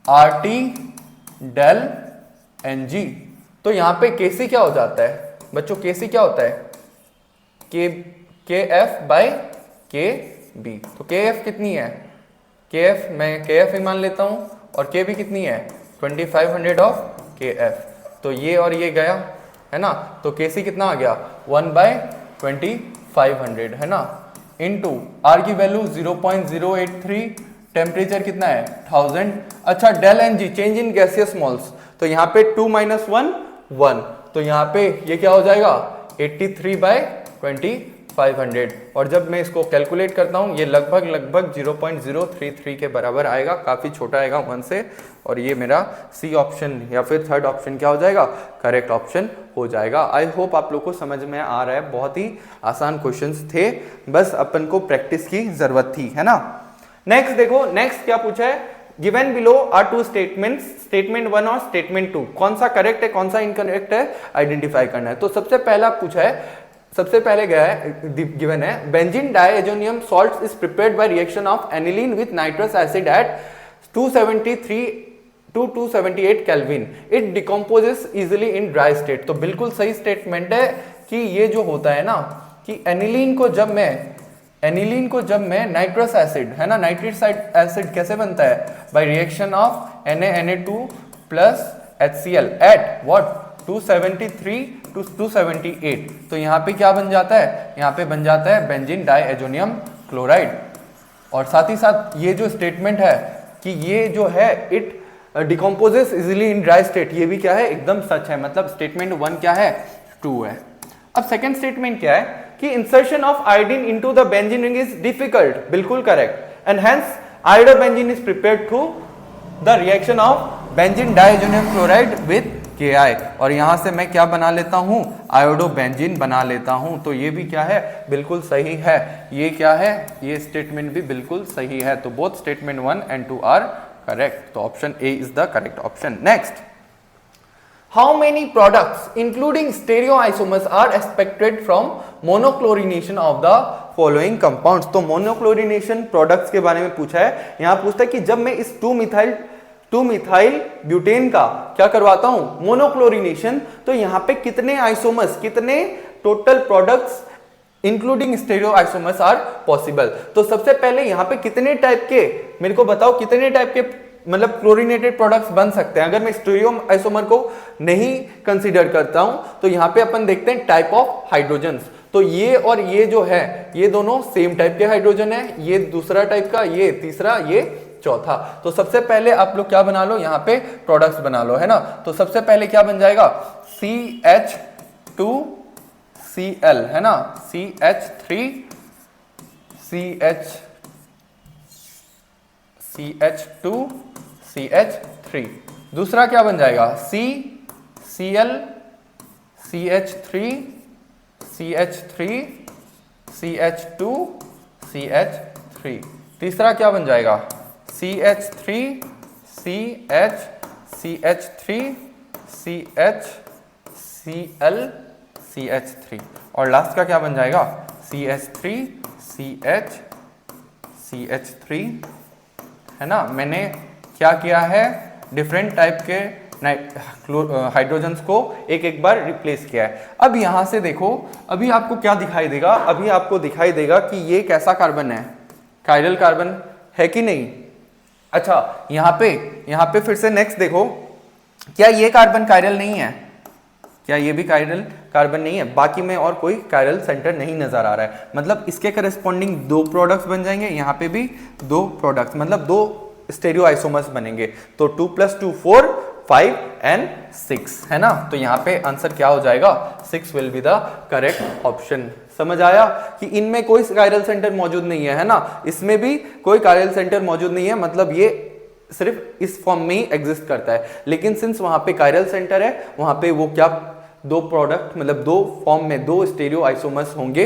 r t del n g. तो यहां पे केसी क्या हो जाता है बच्चों, केसी क्या होता है के एफ बाय के बी। तो के एफ कितनी है, के एफ मैं के एफ ही मान लेता हूं और के बी कितनी है 2500 ऑफ के एफ। तो ये और ये गया है ना, तो केसी कितना आ गया 1/2500 है ना, इनटू आर की वैल्यू 0.083, टेम्परेचर कितना है 1000। अच्छा del n g change in gaseous moles, तो यहाँ पे 2 - 1 1, तो यहाँ पे ये क्या हो जाएगा 83/2500। और जब मैं इसको कैलकुलेट करता हूँ ये लगभग 0.033 के बराबर आएगा, काफी छोटा आएगा 1 से। और ये मेरा सी ऑप्शन या फिर थर्ड ऑप्शन क्या हो जाएगा, करेक्ट ऑप्शन हो जाएगा। आई होप आप लोग को समझ में आ रहा है, बहुत ही आसान क्वेश्चंस थे, बस अपन को प्रैक्टिस की जरूरत थी, है ना। नेक्स्ट देखो, नेक्स्ट क्या पूछा है, given below are two statements, statement 1 और स्टेटमेंट 2, कौन सा करेक्ट है कौन सा इनकरेक्ट है आइडेंटिफाई करना है। तो सबसे पहला पूछा है, सबसे पहले गया है गिवन है benzene diazonium salt is prepared by reaction of aniline with nitrous acid at 273 to 278 kelvin, it decomposes easily in dry state. तो बिल्कुल सही स्टेटमेंट है कि ये जो होता है ना कि एनिलीन को जब मैं नाइट्रस एसिड है ना, नाइट्रिक एसिड कैसे बनता है bye reaction of Na2 plus HCl at what 273 to 278। तो यहाँ पे क्या बन जाता है, यहाँ पे बन जाता है बेंजीन डाइएजोनियम क्लोराइड। और साथ ही साथ ये जो स्टेटमेंट है कि ये जो है it decomposes easily in dry state, ये भी क्या है एकदम सच है। मतलब स्टेटमेंट 1 क्या है ट्रू है। अब सेकंड स्टेटमेंट क्या है कि insertion of iodine into the benzene ring is difficult, बिल्कुल correct, and hence iodobenzene is prepared through the reaction of benzene diazonium chloride with KI। और यहां से मैं क्या बना लेता हूं आयोडोबेंजीन बना लेता हूं। तो ये भी क्या है बिल्कुल सही है, ये क्या है ये स्टेटमेंट भी बिल्कुल सही है। तो both statement 1 and 2 are correct, तो option A is the correct option. Next, how many products including stereoisomers are expected from monochlorination of the following compounds. तो मोनोक्लोरिनेशन प्रोडक्ट्स के बारे में पूछा है। यहां पूछता है कि जब मैं इस 2-मिथाइल ब्यूटेन का क्या करवाता हूं मोनोक्लोरिनेशन, तो यहां पे कितने आइसोमर्स, कितने total products including stereo isomers are possible. तो सबसे पहले यहां पे कितने टाइप के, मेरे को बताओ कितने टाइप के मतलब क्लोरीनेटेड प्रोडक्ट्स बन सकते हैं। अगर मैं स्टेरियो आइसोमर को नहीं कंसीडर करता हूं तो यहां पे अपन देखते हैं टाइप ऑफ हाइड्रोजन्स। तो ये और ये जो है ये दोनों सेम टाइप के हाइड्रोजन है, ये दूसरा टाइप का, ये तीसरा, ये चौथा। तो सबसे पहले आप लोग क्या बना लो, यहाँ पे प्रोडक्ट्स बना लो, है ना। तो सबसे पहले क्या बन जाएगा CH2Cl है ना, CH2CH3। दूसरा क्या बन जाएगा CCl CH3 CH2 CH3। तीसरा क्या बन जाएगा CH3 CH CH3 CH Cl CH3 और लास्ट का क्या बन जाएगा CH3 CH3 है ना। मैंने क्या किया है, डिफरेंट टाइप के हाइड्रोजन्स को एक एक बार रिप्लेस किया है। अब यहां से देखो, अभी आपको क्या दिखाई देगा, अभी आपको दिखाई देगा कि ये कैसा कार्बन है, कायरल कार्बन है कि नहीं। अच्छा यहाँ पे फिर से नेक्स्ट देखो, क्या ये कार्बन कायरल नहीं है, क्या ये भी कायरल कार्बन नहीं है, बाकी में और कोई कायरल सेंटर नहीं नजर आ रहा है, मतलब इसके करस्पॉन्डिंग 2 प्रोडक्ट्स बन जाएंगे, यहाँ पे भी 2 प्रोडक्ट्स, मतलब 2 स्टेरियो आइसोमर्स बनेंगे। तो 2 + 2 4 5 and 6 है ना। तो यहाँ पे आंसर क्या हो जाएगा 6 will be the correct option. समझ आया कि इनमें कोई कायरल सेंटर मौजूद नहीं है ना, इसमें भी कोई कायरल सेंटर मौजूद नहीं है, मतलब ये सिर्फ इस फॉर्म में ही एग्जिस्ट करता है। लेकिन सिंस वहां पे कायरल सेंटर है, वहां पे वो क्या 2 प्रोडक्ट मतलब 2 फॉर्म में 2 स्टेरियो आइसोमर्स होंगे,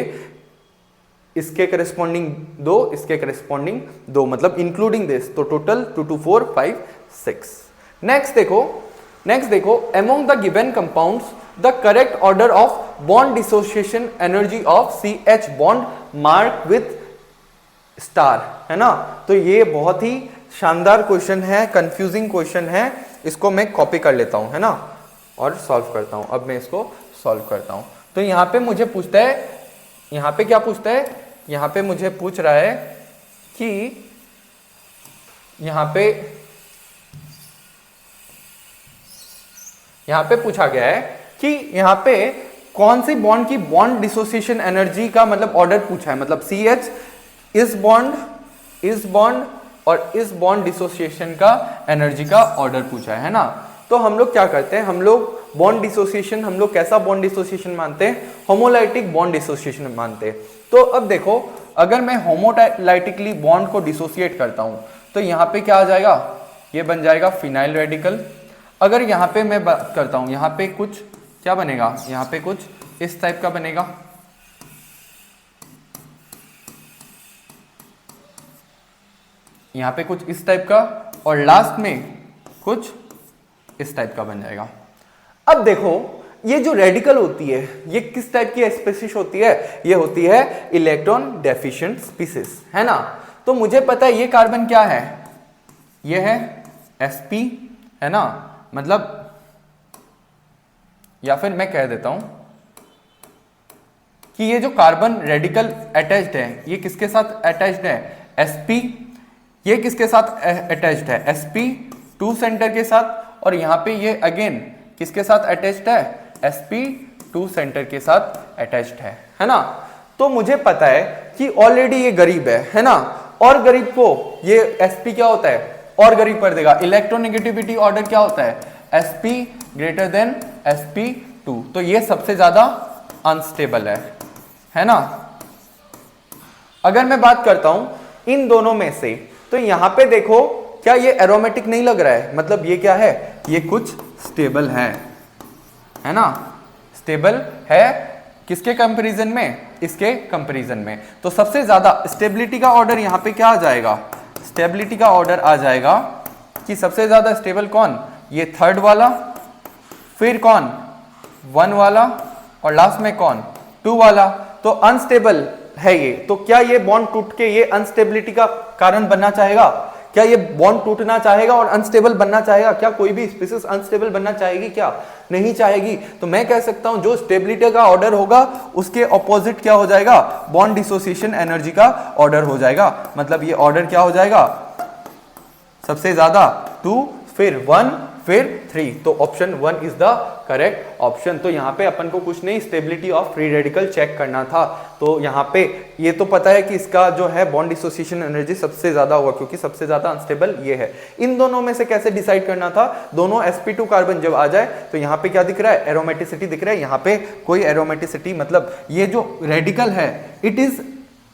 इसके करस्पॉन्डिंग 2, इसके करस्पॉन्डिंग 2, मतलब इंक्लूडिंग दिस, तो टोटल 2 2 4 5 6। नेक्स्ट देखो among the given compounds the correct order of bond dissociation energy of CH bond marked with star है ना। तो ये बहुत ही शानदार क्वेश्चन है, कंफ्यूजिंग क्वेश्चन है, इसको मैं कॉपी कर लेता हूं है ना और सॉल्व करता हूं। अब मैं इसको सॉल्व करता हूं। तो यहाँ पे मुझे पूछता है, यहाँ पे क्या पूछता है, यहाँ पे मुझे पूछ रहा है कि यहाँ पे पूछा गया है कि यहाँ पे कौन सी बॉन्ड की बॉन्ड डिसोसिएशन एनर्जी का मतलब ऑर्डर पूछा है, मतलब CH इस बॉन्ड और इस बॉन्ड डिसोसिएशन का एनर्जी का ऑर्डर पूछा है ना। तो हम लोग क्या करते हैं, हम लोग बॉन्ड डिसोसिएशन, हम लोग कैसा बॉन्ड डिसोसिएशन मानते हैं, होमोलाइटिक बॉन्ड डिसोसिएशन मानते हैं। तो अब देखो, अगर मैं होमोलाइटिकली बॉन्ड को डिसोसिएट करता हूं तो यहाँ पे क्या आ जाएगा, ये बन जाएगा फिनाइल रेडिकल। अगर यहाँ पे मैं बात करता हूं, यहाँ पे कुछ क्या बनेगा, यहाँ पे कुछ इस टाइप का बनेगा, यहाँ पे कुछ इस टाइप का, और लास्ट में कुछ इस टाइप का बन जाएगा। अब देखो ये जो रेडिकल होती है ये किस टाइप की स्पीशीज होती है, ये होती है इलेक्ट्रॉन डेफिशिएंट स्पीशीज है ना। तो मुझे पता है ये कार्बन क्या है, ये है sp है ना, मतलब या फिर मैं कह देता हूं कि ये जो कार्बन रेडिकल अटैच्ड है ये किसके साथ अटैच्ड है, sp। ये किसके साथ अटैच्ड है, sp2 सेंटर के साथ, और यहाँ पे ये अगेन किसके साथ अटैच्ड है, sp2 सेंटर के साथ अटैच्ड है ना। तो मुझे पता है कि ऑलरेडी ये गरीब है ना, और गरीब को ये sp क्या होता है, और गरीब कर देगा। इलेक्ट्रोनेगेटिविटी ऑर्डर क्या होता है, sp ग्रेटर देन sp2, तो ये सबसे ज्यादा अनस्टेबल है ना। अगर मैं बात करता हूं इन दोनों में से, तो यहां पे देखो क्या ये एरोमेटिक नहीं लग रहा है, मतलब ये क्या है, ये कुछ स्टेबल है ना, स्टेबल है किसके कंपैरिजन में, इसके कंपैरिजन में। तो सबसे ज्यादा स्टेबिलिटी का ऑर्डर यहां पे क्या आ जाएगा, स्टेबिलिटी का ऑर्डर आ जाएगा कि सबसे ज्यादा स्टेबल कौन, ये थर्ड वाला, फिर कौन 1 वाला, और लास्ट में कौन 2 वाला। तो अनस्टेबल है ये, तो क्या ये बॉन्ड टूट के ये अनस्टेबिलिटी का कारण बनना चाहेगा, क्या ये बॉन्ड टूटना चाहेगा और अनस्टेबल बनना चाहेगा, क्या कोई भी स्पीशीज अनस्टेबल बनना चाहेगी, क्या नहीं चाहेगी। तो मैं कह सकता हूं जो स्टेबिलिटी का ऑर्डर होगा उसके ऑपोजिट क्या हो जाएगा, बॉन्ड डिसोसिएशन एनर्जी का ऑर्डर हो जाएगा। मतलब ये ऑर्डर क्या हो जाएगा, सबसे ज्यादा 2, फिर 1, फिर 3, तो option 1 is the correct option. तो यहाँ पे अपन को कुछ नहीं, stability of free radical check करना था। तो यहाँ पे ये तो पता है कि इसका जो है बॉन्ड डिसोसिएशन एनर्जी सबसे ज्यादा होगा, क्योंकि सबसे ज्यादा अनस्टेबल ये है। इन दोनों में से कैसे डिसाइड करना था, दोनों sp2 कार्बन जब आ जाए तो यहाँ पे क्या दिख रहा है, एरोमेटिसिटी दिख रहा है। यहाँ पे कोई एरोमेटिसिटी, मतलब ये जो रेडिकल है इट इज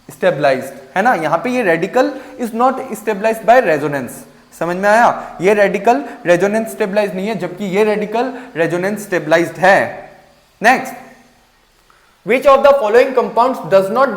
स्टेबलाइज्ड है ना, यहाँ पे ये radical is not stabilised by resonance. समझ में आया, ये रेडिकल रेजोनेंस स्टेबलाइज नहीं है, जबकि ये रेडिकल रेजोनेंस स्टेबलाइज्ड है। Next, which of the following compounds does not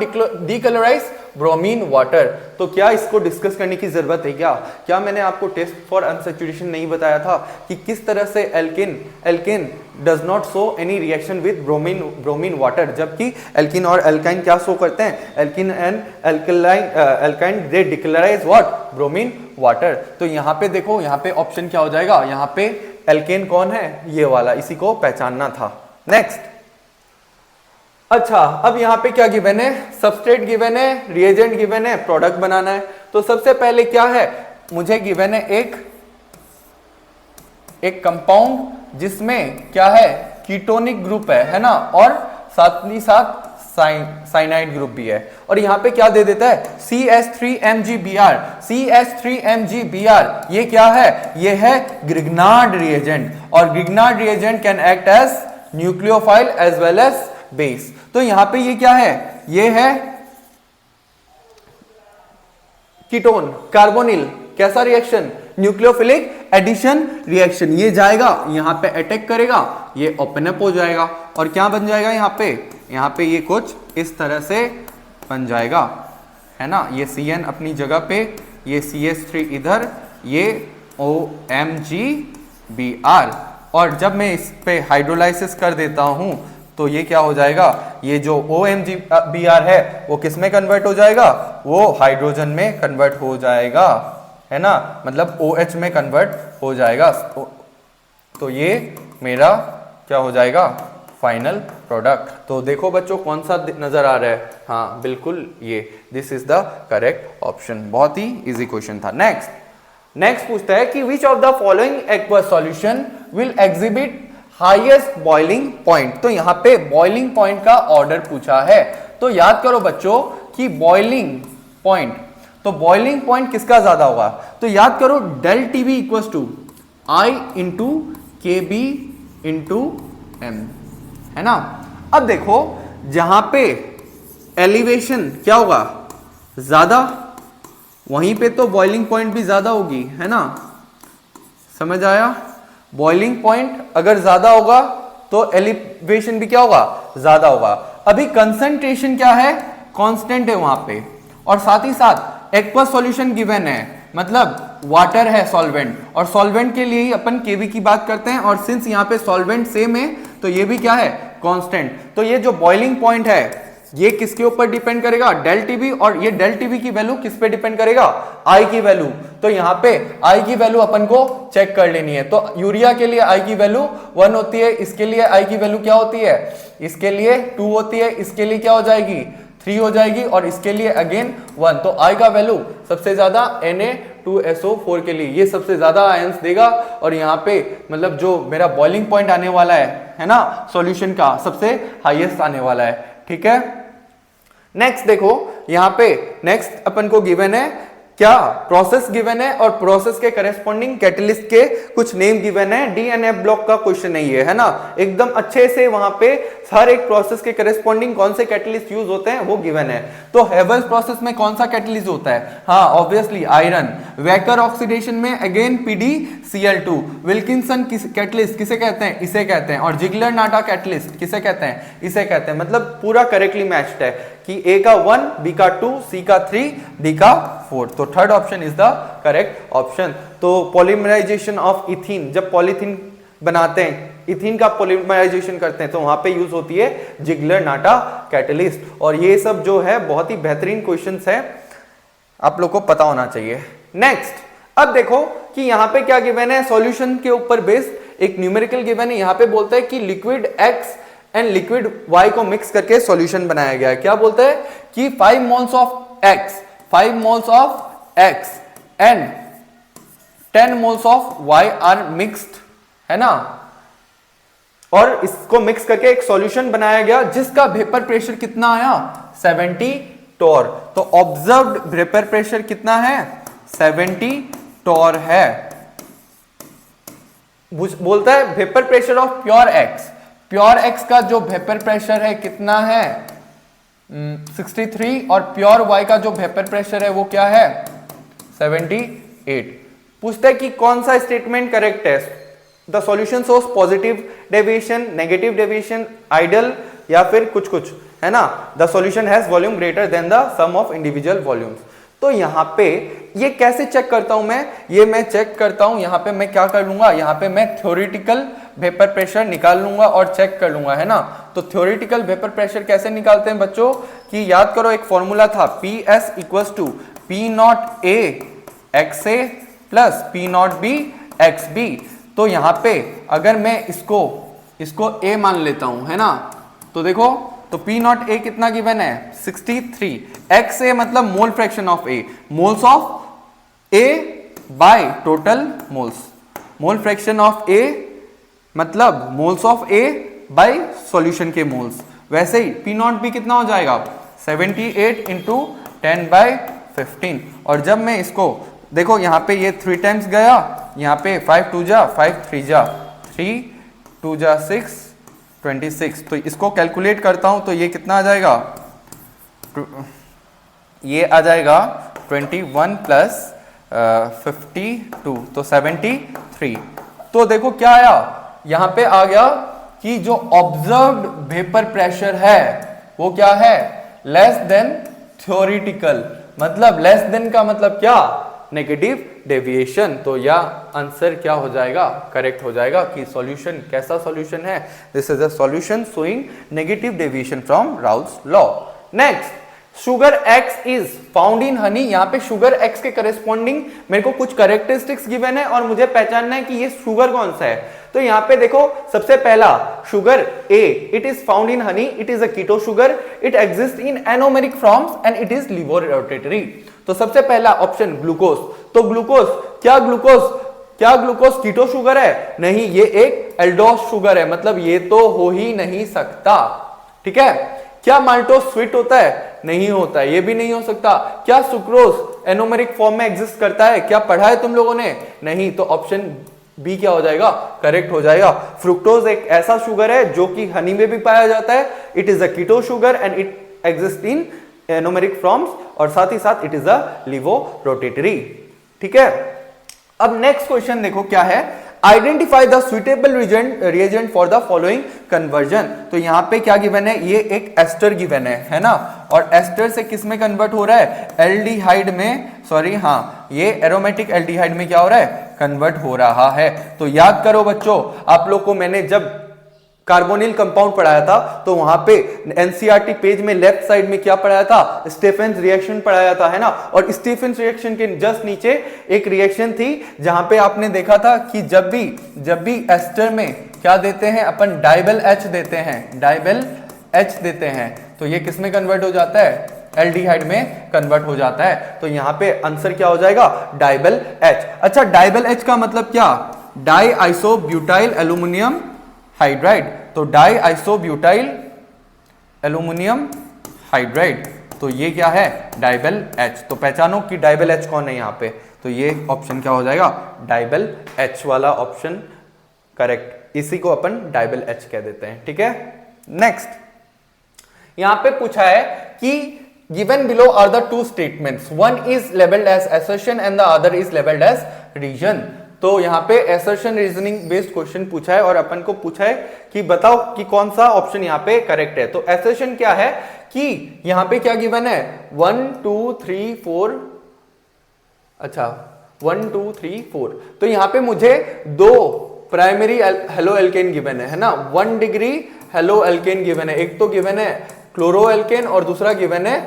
decolourise bromine water. तो क्या इसको डिस्कस करने की जरूरत है क्या मैंने आपको टेस्ट फॉर अनसैचुरेशन नहीं बताया था कि किस तरह से alkane does not show any reaction with bromine water, जबकि एल्किन और एल्काइन क्या शो करते हैं, alkene and alkyne they decolourise what, bromine water. तो यहाँ पे देखो, यहाँ पे ऑप्शन क्या हो जाएगा, यहाँ पे एल्केन कौन है, ये वाला, इसी को पहचानना था। नेक्स्ट, अच्छा अब यहाँ पे क्या गिवन है, सबस्ट्रेट गिवन है, रिएजेंट गिवन है, प्रोडक्ट बनाना है। तो सबसे पहले क्या है, मुझे गिवन है एक कंपाउंड जिसमें क्या है, कीटोनिक ग्रुप है ना, और साथ ही साथ साइनाइड ग्रुप भी है। और यहाँ पे क्या दे देता है, CH3MgBr। CH3MgBr ये क्या है, ये है ग्रिग्नार्ड रिएजेंट, और Grignard reagent can act as nucleophile as well as base. तो यहां पे ये क्या है, ये है कीटोन कार्बोनिल, कैसा रिएक्शन, न्यूक्लियोफिलिक एडिशन रिएक्शन। ये जाएगा यहां पे अटैक करेगा, ये ओपन अप हो जाएगा, और क्या बन जाएगा यहां पे ये कुछ इस तरह से बन जाएगा, है ना। ये CN अपनी जगह पे, ये CH3 इधर, ये OMgBr, और जब मैं इस पे हाइड्रोलाइसिस कर देता हूं तो ये क्या हो जाएगा, ये जो OMgBr है वो किस में कन्वर्ट हो जाएगा, वो हाइड्रोजन में कन्वर्ट हो जाएगा, है ना, मतलब OH में कन्वर्ट हो जाएगा। तो ये मेरा क्या हो जाएगा, फाइनल प्रोडक्ट। तो देखो बच्चों कौन सा नजर आ रहा है, हाँ बिल्कुल ये, this is the correct option. बहुत ही इजी क्वेश्चन था। नेक्स्ट पूछता है कि which of the following aqueous solution will exhibit highest boiling point. तो यहाँ पे बॉइलिंग पॉइंट का ऑर्डर पूछा है। तो याद करो बच्चों कि बॉइलिंग पॉइंट, तो बॉइलिंग पॉइंट किसका ज्यादा होगा, तो याद करो del Tb equals to i into k b into m, है ना। अब देखो जहां पे एलिवेशन क्या होगा ज्यादा, वहीं पे तो बॉइलिंग पॉइंट भी ज्यादा होगी, है ना, समझ आया। बॉइलिंग पॉइंट अगर ज्यादा होगा तो एलिवेशन भी क्या होगा, ज्यादा होगा। अभी कंसंट्रेशन क्या है, कांस्टेंट है वहां पे, और साथ ही साथ एक्वस सॉल्यूशन गिवन है, मतलब वाटर है सॉल्वेंट, और सॉल्वेंट के लिए ही अपन केवी की बात करते हैं, और सिंस यहाँ पे सॉल्वेंट सेम है तो ये भी क्या है, कांस्टेंट। तो ये जो बॉइलिंग पॉइंट है ये किसके ऊपर डिपेंड करेगा, डेल टीबी, और ये डेल टीबी की वैल्यू किस पे डिपेंड करेगा, आई की वैल्यू। तो यहाँ पे आई की वैल्यू अपन को चेक कर लेनी है। तो यूरिया के लिए आई की वैल्यू 1 होती है, इसके लिए आई की वैल्यू क्या होती है, इसके लिए 2 होती है, इसके लिए क्या हो जाएगी 3 हो जाएगी, और इसके लिए अगेन 1। तो आई का वैल्यू सबसे ज्यादा Na2SO4 के लिए, ये सबसे ज्यादा आयंस देगा, और यहाँ पे मतलब जो मेरा बॉइलिंग पॉइंट आने वाला है ना, सॉल्यूशन का सबसे हाईएस्ट आने वाला है, ठीक है। नेक्स्ट देखो यहां पे नेक्स्ट अपन को गिवन है क्या, प्रोसेस गिवन है, और प्रोसेस के करेस्पॉन्डिंग कैटलिस्ट के कुछ नेम गिवन है। DNF ब्लॉक का क्वेश्चन नहीं है ना, एकदम अच्छे से वहां पे हर एक प्रोसेस के करेस्पॉन्डिंग कौन से कैटलिस्ट यूज होते हैं वो गिवन है। तो हेवल्स प्रोसेस में कौन सा कैटलिस्ट होता है, हाँ ऑब्वियसली आयरन। वेकर ऑक्सीडेशन में अगेन PdCl2। विल्किंसन कैटलिस्ट किसे कहते हैं, इसे कहते हैं, और जिगलर नाटा कैटलिस्ट किसे कहते हैं, इसे कहते हैं। मतलब पूरा करेक्टली मैच्ड है कि A का 1, B का 2, C का 3, D का 4। तो third option is the correct option. तो पॉलीमराइजेशन ऑफ इथीन, जब पॉलीथीन बनाते हैं, इथीन का पॉलीमराइजेशन करते हैं, तो वहां पे यूज होती है जिगलर नाटा कैटलिस्ट। और ये सब जो है बहुत ही बेहतरीन क्वेश्चंस है, आप लोग को पता होना चाहिए। नेक्स्ट, अब देखो कि यहाँ पे क्या गिवन है, सॉल्यूशन के ऊपर बेस्ड एक न्यूमेरिकल गिवन है। यहाँ पे बोलता है कि liquid X and liquid Y को मिक्स करके सॉल्यूशन बनाया गया है। क्या बोलता है कि 5 moles of X and 10 moles of Y are mixed, है ना, और इसको मिक्स करके एक सॉल्यूशन बनाया गया जिसका वेपर प्रेशर कितना आया, 70 टॉर। तो ऑब्जर्व्ड वेपर प्रेशर कितना है, 70 टॉर है। बोलता है vapour pressure of pure X, pure X का जो वेपर प्रेशर है कितना है 63, और प्योर Y का जो वेपर प्रेशर है वो क्या है 78। पूछता है कि कौन सा स्टेटमेंट करेक्ट है, the solution shows positive deviation, negative deviation, ideal या फिर कुछ कुछ, है ना, the solution has volume greater than the sum of individual volumes. तो यहाँ पे ये कैसे चेक करता हूं मैं, ये मैं चेक करता हूं, यहाँ पे मैं क्या कर लूंगा, यहाँ पे मैं थ्योरेटिकल वेपर प्रेशर निकाल लूंगा और चेक कर लूंगा, है ना। तो थ्योरेटिकल वेपर प्रेशर कैसे निकालते हैं बच्चों, कि याद करो एक फॉर्मूला था, p s equal to p naught a x a plus p naught b x b. तो यहाँ पे अगर मैं इसको ए मान लेता हूं, है ना, तो देखो, तो P नॉट ए कितना गिवन है 63, एक्स ए मतलब mole fraction of A, moles of A by total moles, mole fraction of A मतलब moles of A by solution के मोल्स। वैसे ही P नॉट बी कितना हो जाएगा 78 इंटू 10/15। और जब मैं इसको देखो, यहाँ पे ये 3 टाइम्स गया, यहाँ पे 5 2 जा 5 3 जा 3 2 जा 6 26। तो इसको कैलकुलेट करता हूं तो ये कितना आ जाएगा, ये आ जाएगा 21 प्लस 52 तो 73। तो देखो क्या आया, यहां पे आ गया कि जो ऑब्जर्व्ड वेपर प्रेशर है वो क्या है, लेस देन थ्योरेटिकल। मतलब लेस देन का मतलब क्या, नेगेटिव डेविएशन। तो या आंसर क्या हो जाएगा, करेक्ट हो जाएगा कि सॉल्यूशन कैसा सॉल्यूशन है, this is a solution showing negative deviation from Raoult's law. Next, sugar x is found in Honey. यहाँ पे शुगर एक्स के करेस्पॉन्डिंग मेरे को कुछ कैरेक्टरिस्टिक्स गिवन है और मुझे पहचानना है कि ये शुगर कौन सा है। तो यहाँ पे देखो, सबसे पहला sugar A, it is found in honey, it is a keto sugar, it exist in anomeric forms and it is levorotatory. तो सबसे पहला ऑप्शन ग्लूकोज। तो ग्लूकोज क्या ग्लूकोज कीटो शुगर है? नहीं, ये एक एल्डोस शुगर है, मतलब ये तो हो ही नहीं सकता। ठीक है। क्या माल्टोज स्वीट होता है? नहीं होता है, ये भी नहीं हो सकता। क्या सुक्रोज एनोमेरिक फॉर्म में एग्जिस्ट करता है? क्या पढ़ा है तुम लोगों ने? नहीं। तो ऑप्शन बी क्या हो जाएगा, करेक्ट हो जाएगा। फ्रुक्टोज एक ऐसा शुगर है जो कि हनी में भी पाया जाता है, it is a keto sugar and it exist in anomeric forms, और साथ ही साथ इट इज अ लिवोरोटेटरी। ठीक है। अब नेक्स्ट क्वेश्चन देखो क्या है, identify the suitable reagent for the following conversion. तो यहां पे क्या गिवन है, ये एक एस्टर गिवन है ना, और एस्टर से किस में कन्वर्ट हो रहा है, एल्डिहाइड में, सॉरी हाँ, ये एरोमेटिक एल्डिहाइड में क्या हो रहा है, कन्वर्ट हो रहा है। तो याद करो बच्चों, आप लोग को मैंने जब कार्बोनिल कंपाउंड पढ़ाया था तो वहां पे एनसीईआरटी पेज में लेफ्ट साइड में क्या पढ़ाया था, स्टेफेंस रिएक्शन पढ़ाया था, है ना। और स्टेफेंस रिएक्शन के जस्ट नीचे एक रिएक्शन थी जहां पे आपने देखा था कि जब भी एस्टर में क्या देते हैं अपन, डाइबल एच देते हैं, डाइबल एच देते हैं, तो ये किस में कन्वर्ट हो जाता है, एल्डिहाइड में कन्वर्ट हो जाता है। तो यहां पे आंसर क्या हो जाएगा, डाइबल एच। अच्छा, डाइबल एच का मतलब क्या, डाई आइसोब्यूटाइल एल्यूमिनियम हाइड्राइड। तो डाई आइसोब्यूटाइल एल्यूमिनियम हाइड्राइड, तो ये क्या है, डाइबल एच। तो पहचानो कि डाइबल एच कौन है यहाँ पे, तो ये ऑप्शन क्या हो जाएगा, डाइबल एच वाला ऑप्शन करेक्ट। इसी को अपन डाइबल एच कह देते हैं। ठीक है। नेक्स्ट, यहां पे पूछा है कि given below are the two statements, one is labeled as assertion and the other is labeled as reason। तो यहाँ पे assertion reasoning based क्वेश्चन पूछा है और अपन को पूछा है कि बताओ कि कौन सा ऑप्शन यहाँ पे करेक्ट है। तो assertion क्या है कि यहाँ पे क्या गिवन है, 1 2 3 4, अच्छा 1 2 3 4। तो यहाँ पे मुझे दो प्राइमरी हेलो एल्केन गिवन है ना, 1 डिग्री हेलो एल्केन गिवन है, एक तो गिवन है क्लोरो एल्केन और दूसरा गिवन है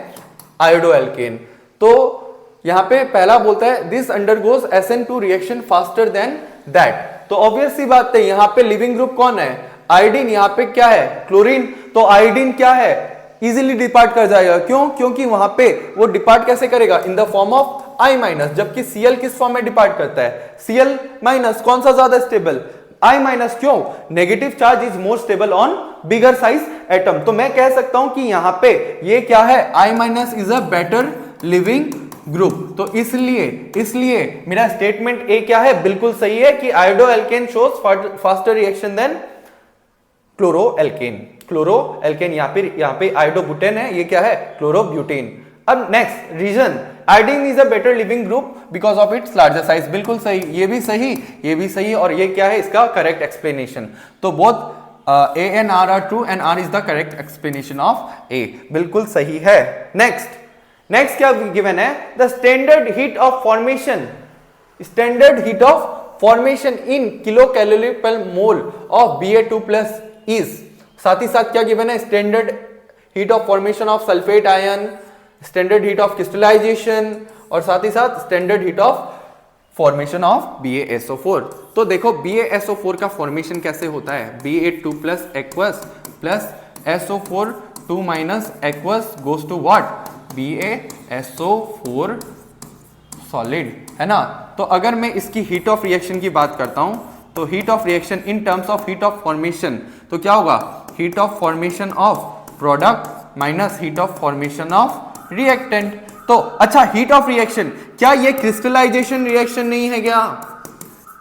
आयोडो एल्केन। तो यहां पे पहला बोलता है this undergoes SN2 reaction faster than that. तो ऑब्वियस सी बात है, यहां पे लिविंग ग्रुप कौन है, आयोडीन, यहां पे क्या है, क्लोरीन। तो आयोडीन क्या है, इजीली डिपार्ट कर जाएगा। क्यों, क्योंकि वहां पे वो डिपार्ट कैसे करेगा, in the form of I-, जबकि Cl किस फॉर्म में डिपार्ट करता है, Cl-, कौन सा ज्यादा स्टेबल, I-। क्यों, negative charge is more stable on bigger size atom. तो मैं कह सकता हूं कि यहां पे ये क्या है, I- is a better leaving group. तो इसलिए मेरा स्टेटमेंट ए क्या है, बिल्कुल सही है कि iodo alkane shows faster reaction than chloro alkane. यहाँ पे आयोडो बुटेन है, ये क्या है, क्लोरो ब्यूटेन। अब next, reason, iodine is a better leaving group because of its larger size. बिल्कुल सही, ये भी सही और ये क्या है, इसका करेक्ट एक्सप्लेनेशन। तो both A and R are true and R is the correct explanation of A. बिल्कुल सही है. नेक्स्ट क्या गिवन है? The standard heat of formation, standard heat of formation in kilo calorie पर मोल ऑफ Ba2+ इज. साथ ही साथ क्या गिवन है? Standard heat of formation of sulphate ion, standard heat of crystallisation और साथ ही साथ standard heat of formation of BaSO4. तो देखो BaSO4 का फॉर्मेशन कैसे होता है? Ba2+ aqueous plus SO4 2- aqueous goes to what? BaSO4 solid, है ना. तो अगर मैं इसकी हीट ऑफ रिएक्शन की बात करता हूं तो heat of reaction in terms of heat of formation, तो क्या होगा? Heat of formation of product minus heat of formation of reactant. तो अच्छा, हीट ऑफ रिएक्शन, क्या ये क्रिस्टलाइजेशन रिएक्शन नहीं है क्या?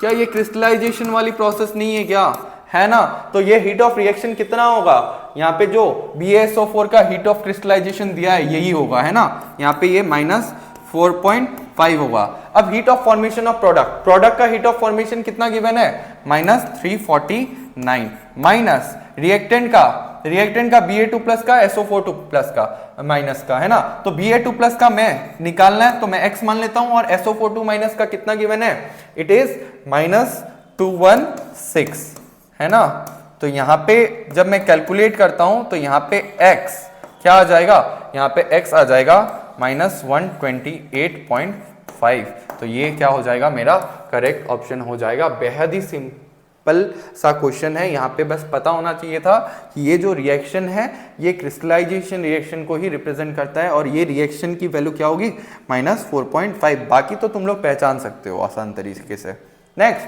क्या ये क्रिस्टलाइजेशन वाली प्रोसेस नहीं है क्या? है ना. तो ये हीट ऑफ रिएक्शन कितना होगा? यहाँ पे जो BaSO4 का हीट ऑफ क्रिस्टलाइजेशन दिया है यही होगा, है ना. यहाँ पे ये -4.5 होगा. अब heat of formation of product, product का हीट ऑफ फॉर्मेशन कितना गिवन है? -349 माइनस रिएक्टेंट का, रिएक्टेंट का Ba2+ का, SO4 का माइनस का, है ना. तो Ba2+ का मैं निकालना है तो मैं x मान लेता हूं और SO4 का कितना गिवन है? इट इज -216, है ना. तो यहां पे जब मैं कैलकुलेट करता हूं तो यहां पे x क्या आ जाएगा? यहां पे x आ जाएगा -128.5. तो ये क्या हो जाएगा? मेरा करेक्ट ऑप्शन हो जाएगा. बेहद ही सिंपल सा क्वेश्चन है. यहाँ पे बस पता होना चाहिए था कि ये जो रिएक्शन है ये क्रिस्टलाइजेशन रिएक्शन को ही रिप्रेजेंट करता है और ये रिएक्शन की वैल्यू क्या होगी? -4.5. बाकी तो तुम लोग पहचान सकते हो आसान तरीके से. Next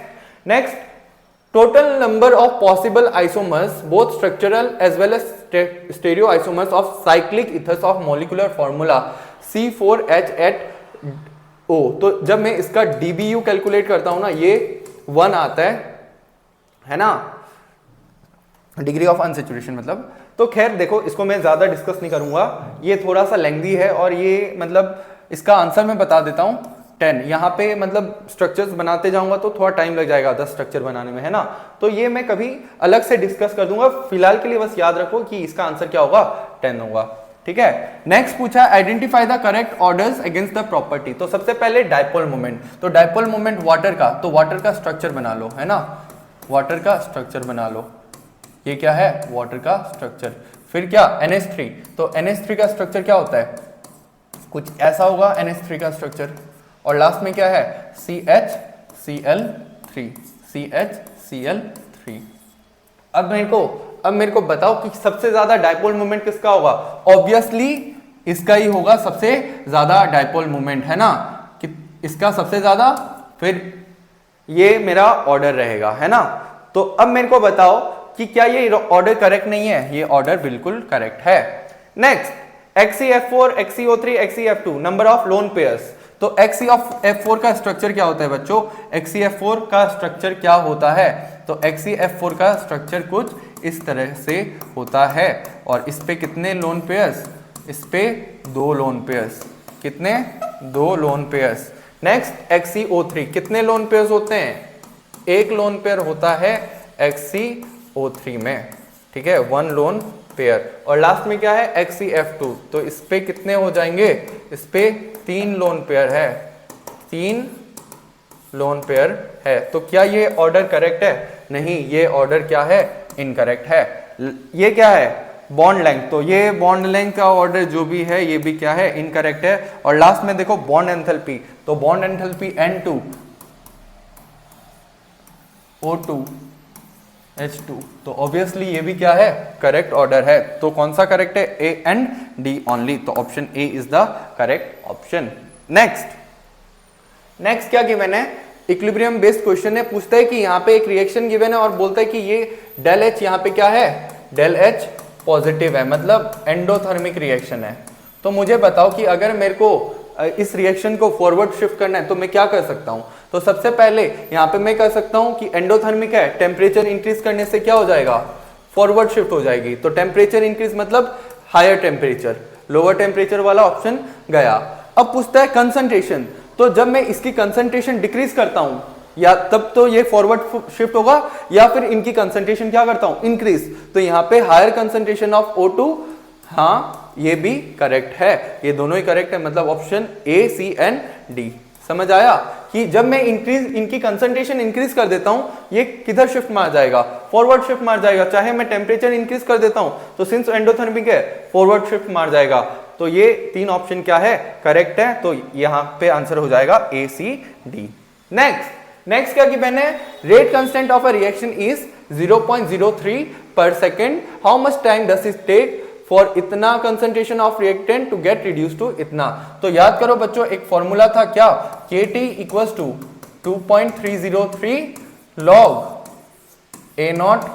total number of possible isomers both structural as well as stereoisomers of cyclic ethers of molecular formula C4H8O. तो जब मैं इसका DBU कैलकुलेट करता हूं ना ये 1 आता है ना, डिग्री ऑफ अनसेचुरेशन मतलब. तो खैर देखो, इसको मैं ज्यादा डिस्कस नहीं करूंगा, ये थोड़ा सा लेंथी है और ये मतलब इसका आंसर मैं बता देता हूं 10. यहाँ पे मतलब स्ट्रक्चर्स बनाते जाऊंगा तो थोड़ा टाइम लग जाएगा 10 स्ट्रक्चर बनाने में, है ना. तो ये मैं कभी अलग से डिस्कस कर दूंगा. फिलहाल के लिए बस याद रखो कि इसका आंसर क्या होगा? 10 होगा. ठीक है. नेक्स्ट पूछा identify the correct orders against the property. तो सबसे पहले डायपोल मोमेंट. तो डायपोल मोमेंट वाटर का, तो वाटर का स्ट्रक्चर बना लो, है ना. वाटर का स्ट्रक्चर बना लो. ये क्या है? वाटर का स्ट्रक्चर. फिर क्या? NH3. तो NH3 का स्ट्रक्चर क्या होता है? कुछ ऐसा होगा NH3 का स्ट्रक्चर. और लास्ट में क्या है? CHCl3. CHCl3. अब मेरे को बताओ कि सबसे ज्यादा डायपोल मोमेंट किसका होगा? ऑब्वियसली इसका ही होगा सबसे ज्यादा डायपोल मोमेंट, है ना. कि इसका सबसे ज्यादा, फिर ये मेरा ऑर्डर रहेगा, है ना. तो अब मेरे को बताओ कि क्या ये ऑर्डर करेक्ट नहीं है? ये ऑर्डर बिल्कुल करेक्ट है. Next XeF4, XeO3, XeF2 number of lone pairs. तो XeF4 का स्ट्रक्चर क्या होता है बच्चों? XeF4 का स्ट्रक्चर क्या होता है? तो XeF4 का स्ट्रक्चर कुछ इस तरह से होता है. और इस पे कितने लोन पेयर्स? इस पे 2 लोन पेयर्स. कितने? 2 लोन पेयर्स. नेक्स्ट XeO3, कितने लोन पेयर्स होते हैं? 1 लोन पेयर होता है XeO3 में. ठीक है, 1 लोन पेयर. और लास्ट में क्या है? XeF2. तो इस पे कितने हो जाएंगे? इस पे 3 लोन पेयर है. 3 लोन पेयर है. तो क्या ये ऑर्डर करेक्ट है? नहीं, ये ऑर्डर क्या है? इनकरेक्ट है. ये क्या है? Bond length. तो ये बॉन्ड लेंथ का ऑर्डर जो भी है ये भी क्या है? इनकरेक्ट है. और लास्ट में देखो बॉन्ड एंथैल्पी. तो bond enthalpy N2 O2 H2. तो ऑब्वियसली ये भी क्या है? करेक्ट ऑर्डर है. तो कौन सा करेक्ट है? A and D only. तो option A is the correct option. Next क्या गिवन है? इक्विलिब्रियम बेस्ड क्वेश्चन है. पूछता है कि यहाँ पे एक रिएक्शन गिवन है और बोलता है कि ये डेल H यहाँ पे क्या है? डेल H पॉजिटिव है, मतलब एंडोथर्मिक रिएक्शन है. तो मुझे बताओ कि अगर मेरे को इस रिएक्शन को फॉरवर्ड शिफ्ट करना है तो मैं क्या कर सकता हूं? तो सबसे पहले यहां पे मैं कर सकता हूं कि एंडोथर्मिक है, टेम्परेचर इंक्रीज करने से क्या हो जाएगा? फॉरवर्ड शिफ्ट हो जाएगी. तो टेम्परेचर इंक्रीज मतलब हायर टेम्परेचर, लोअर टेम्परेचर वाला ऑप्शन गया. अब पूछता है कंसंट्रेशन. तो जब मैं इसकी कंसंट्रेशन डिक्रीज करता हूं, या तब तो ये फॉरवर्ड शिफ्ट होगा, या फिर इनकी कंसंट्रेशन क्या करता हूं, इंक्रीज। तो यहां पे हायर कंसंट्रेशन ऑफ O2, हाँ ये भी करेक्ट है, ये दोनों ही करेक्ट है, मतलब option A, C and D। समझ आया कि जब मैं इनकी कंसंट्रेशन इंक्रीज कर देता हूं, ये किधर शिफ्ट मार जाएगा, फॉरवर्ड शिफ्ट मार जाएगा। चाहे मैं टेम्परेचर इंक्रीज कर देता हूं तो सिंस एंडोथर्मिक है, फॉरवर्ड शिफ्ट मार जाएगा। तो ये तीन ऑप्शन क्या है, करेक्ट है। तो यहां पे आंसर हो जाएगा A, C, D। नेक्स्ट क्या गिवन है, rate constant of a reaction is 0.03 per second, how much time does it take for इतना concentration of reactant to get reduce to इतना। तो याद करो बच्चों, एक फॉर्मूला था क्या, KT equals to 2.303 log A0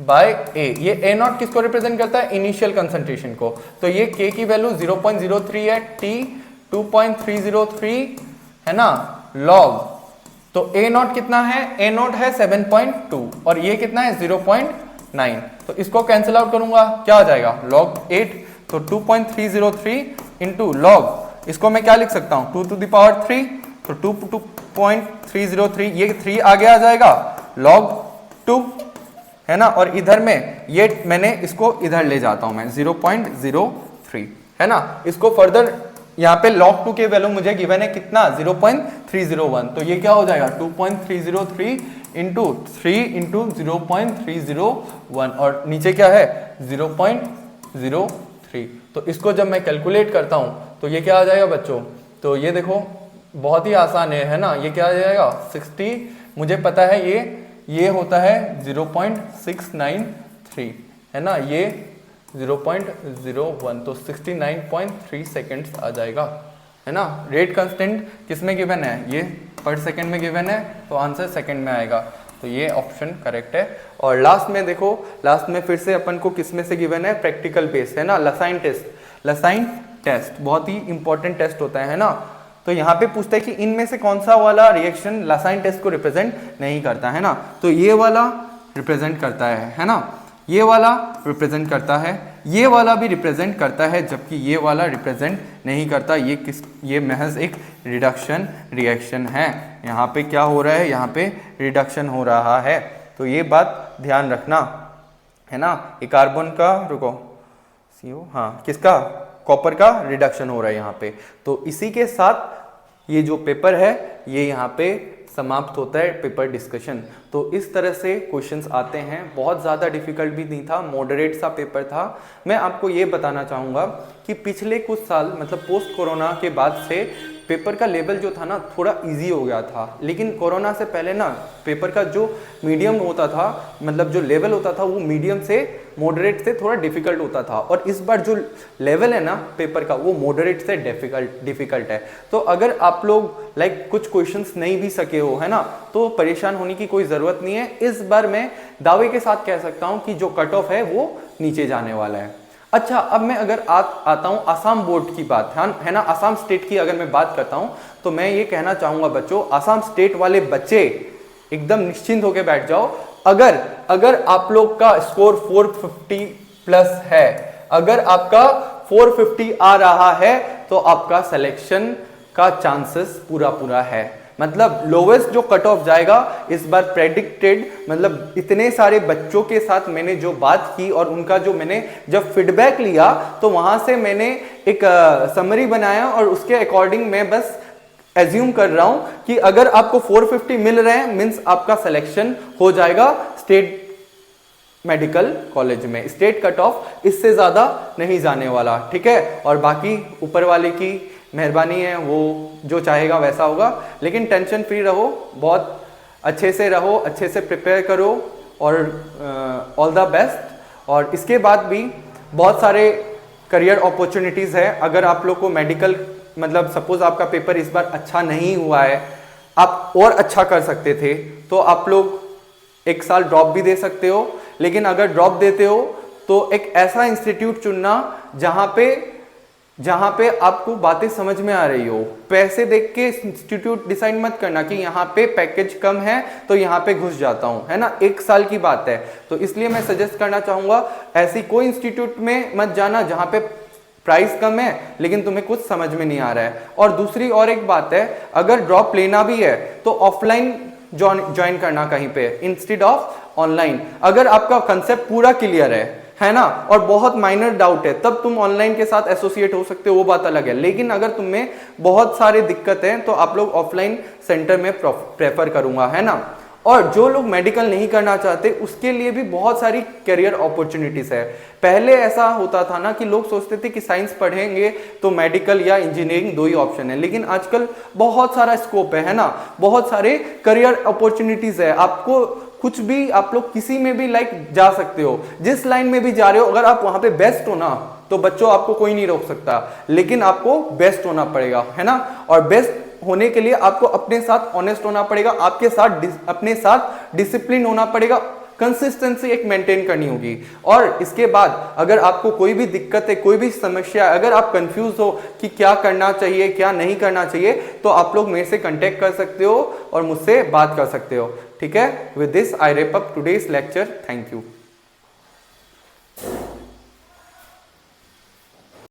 by A। ये A0 किसको रिप्रेजेंट करता है, इनिशियल कंसंट्रेशन को। तो ये K की वैल्यू 0.03 है, T 2.303 है ना, log। तो A0 कितना है, A0 है 7.2 और ये कितना है 0.9। तो इसको कैंसिल आउट करूंगा, क्या आ जाएगा log 8। तो 2.303 इंटू log, इसको मैं क्या लिख सकता हूं 2 to the power 3। तो 2.303 ये 3 आगे आ जाएगा, log 2 है ना, और इधर में ये मैंने इसको इधर ले जाता हूं मैं 0.03 है ना। इसको फर्दर यहाँ पे log 2 के वैल्यू मुझे गिवन है कितना 0.301। तो ये क्या हो जाएगा 2.303 इंटू 3 इंटू 0.301 और नीचे क्या है 0.03। तो इसको जब मैं कैलकुलेट करता हूं तो ये क्या आ जाएगा बच्चों, तो ये देखो बहुत ही आसान है ना। ये क्या आ जाएगा 60, मुझे पता है ये होता है 0.693 है ना, ये 0.01, तो 69.3 सेकेंड्स आ जाएगा है ना। रेट कांस्टेंट किसमें गिवन है, ये पर सेकेंड में गिवन है, तो आंसर सेकेंड में आएगा। तो ये ऑप्शन करेक्ट है। और लास्ट में देखो, लास्ट में फिर से अपन को किसमें से गिवन है, प्रैक्टिकल बेस है ना, लसाइन टेस्ट। लसाइन टेस्ट बहुत ही इंपॉर्टेंट टेस्ट होता है ना। तो यहाँ पे पूछता है कि इनमें से कौन सा वाला रिएक्शन लसाइन टेस्ट को रिप्रेजेंट नहीं करता है ना। तो ये वाला रिप्रेजेंट करता है ना, ये वाला रिप्रेजेंट करता है, ये वाला भी रिप्रेजेंट करता है, जबकि ये वाला रिप्रेजेंट नहीं करता। ये महज एक रिडक्शन रिएक्शन है। यहाँ पे क्या हो रहा है, यहाँ पे रिडक्शन हो रहा है। तो ये बात ध्यान रखना है ना। ये कार्बन का रुको CO, हाँ किसका, कॉपर का रिडक्शन हो रहा है यहाँ पे। तो इसी के साथ ये जो पेपर है ये यहाँ पे समाप्त होता है, पेपर डिस्कशन। तो इस तरह से क्वेश्चंस आते हैं, बहुत ज़्यादा डिफिकल्ट भी नहीं था, मॉडरेट सा पेपर था। मैं आपको ये बताना चाहूँगा कि पिछले कुछ साल मतलब पोस्ट कोरोना के बाद से पेपर का लेवल जो था ना थोड़ा इजी हो गया था, लेकिन कोरोना से पहले ना पेपर का जो मीडियम होता था, मतलब जो लेवल होता था वो मीडियम से मॉडरेट से थोड़ा डिफिकल्ट होता था। और इस बार जो लेवल है ना पेपर का वो मॉडरेट से डिफिकल्ट है। तो अगर आप लोग कुछ क्वेश्चंस नहीं भी सके हो है ना, तो परेशान होने की कोई ज़रूरत नहीं है। इस बार मैं दावे के साथ कह सकता हूँ कि जो कट ऑफ है वो नीचे जाने वाला है। अच्छा, अब मैं अगर आता हूँ आसाम बोर्ड की बात है ना, आसाम स्टेट की अगर मैं बात करता हूँ तो मैं ये कहना चाहूँगा बच्चों, आसाम स्टेट वाले बच्चे एकदम निश्चिंत होकर बैठ जाओ। अगर आप लोग का स्कोर 450 प्लस है, अगर आपका 450 आ रहा है तो आपका सिलेक्शन का चांसेस पूरा है। मतलब लोवेस्ट जो कट ऑफ जाएगा इस बार प्रेडिक्टेड, मतलब इतने सारे बच्चों के साथ मैंने जो बात की और उनका जो मैंने जब फीडबैक लिया तो वहां से मैंने एक समरी बनाया और उसके अकॉर्डिंग मैं बस एज्यूम कर रहा हूं कि अगर आपको 450 मिल रहे हैं मींस आपका सिलेक्शन हो जाएगा स्टेट मेडिकल कॉलेज में। स्टेट कट ऑफ इससे ज्यादा नहीं जाने वाला, ठीक है। और बाकी ऊपर वाले की मेहरबानी है, वो जो चाहेगा वैसा होगा। लेकिन टेंशन फ्री रहो, बहुत अच्छे से रहो, अच्छे से प्रिपेयर करो और ऑल द बेस्ट। और इसके बाद भी बहुत सारे करियर अपॉर्चुनिटीज़ है। अगर आप लोग को मेडिकल मतलब सपोज आपका पेपर इस बार अच्छा नहीं हुआ है, आप और अच्छा कर सकते थे, तो आप लोग एक साल ड्रॉप भी दे सकते हो। लेकिन अगर ड्रॉप देते हो तो एक ऐसा इंस्टीट्यूट चुनना जहां पे आपको बातें समझ में आ रही हो। पैसे देख के इंस्टीट्यूट डिसाइड मत करना कि यहाँ पे पैकेज कम है तो यहाँ पे घुस जाता हूँ, है ना। एक साल की बात है, तो इसलिए मैं सजेस्ट करना चाहूंगा ऐसी कोई इंस्टीट्यूट में मत जाना जहाँ पे प्राइस कम है लेकिन तुम्हें कुछ समझ में नहीं आ रहा है। और दूसरी और एक बात है, अगर ड्रॉप लेना भी है तो ऑफलाइन ज्वाइन करना कहीं पे इंस्टेड ऑफ ऑनलाइन। अगर आपका कंसेप्ट पूरा क्लियर है ना, और बहुत माइनर डाउट है, तब तुम ऑनलाइन के साथ एसोसिएट हो सकते हो, वो बात अलग है। लेकिन अगर तुम में बहुत सारे दिक्कत है तो आप लोग ऑफलाइन सेंटर में प्रेफर करूंगा, है ना। और जो लोग मेडिकल नहीं करना चाहते उसके लिए भी बहुत सारी करियर अपॉर्चुनिटीज है। पहले ऐसा होता था ना कि लोग सोचते थे कि साइंस पढ़ेंगे तो मेडिकल या इंजीनियरिंग दो ही ऑप्शन है, लेकिन आजकल बहुत सारा स्कोप है ना, बहुत सारे करियर अपॉर्चुनिटीज है। आपको कुछ भी, आप लोग किसी में भी जा सकते हो, जिस लाइन में भी जा रहे हो, अगर आप वहां पे बेस्ट हो ना तो बच्चों आपको कोई नहीं रोक सकता, लेकिन आपको बेस्ट होना पड़ेगा, है ना। और बेस्ट होने के लिए आपको अपने साथ ऑनेस्ट होना पड़ेगा, आपके साथ अपने साथ डिसिप्लिन होना पड़ेगा, कंसिस्टेंसी एक मेंटेन करनी होगी। और इसके बाद अगर आपको कोई भी दिक्कत है, कोई भी समस्या, अगर आप कंफ्यूज हो कि क्या करना चाहिए क्या नहीं करना चाहिए, तो आप लोग मेरे से कांटेक्ट कर सकते हो और मुझसे बात कर सकते हो, ठीक है। With this I wrap up today's lecture. Thank you.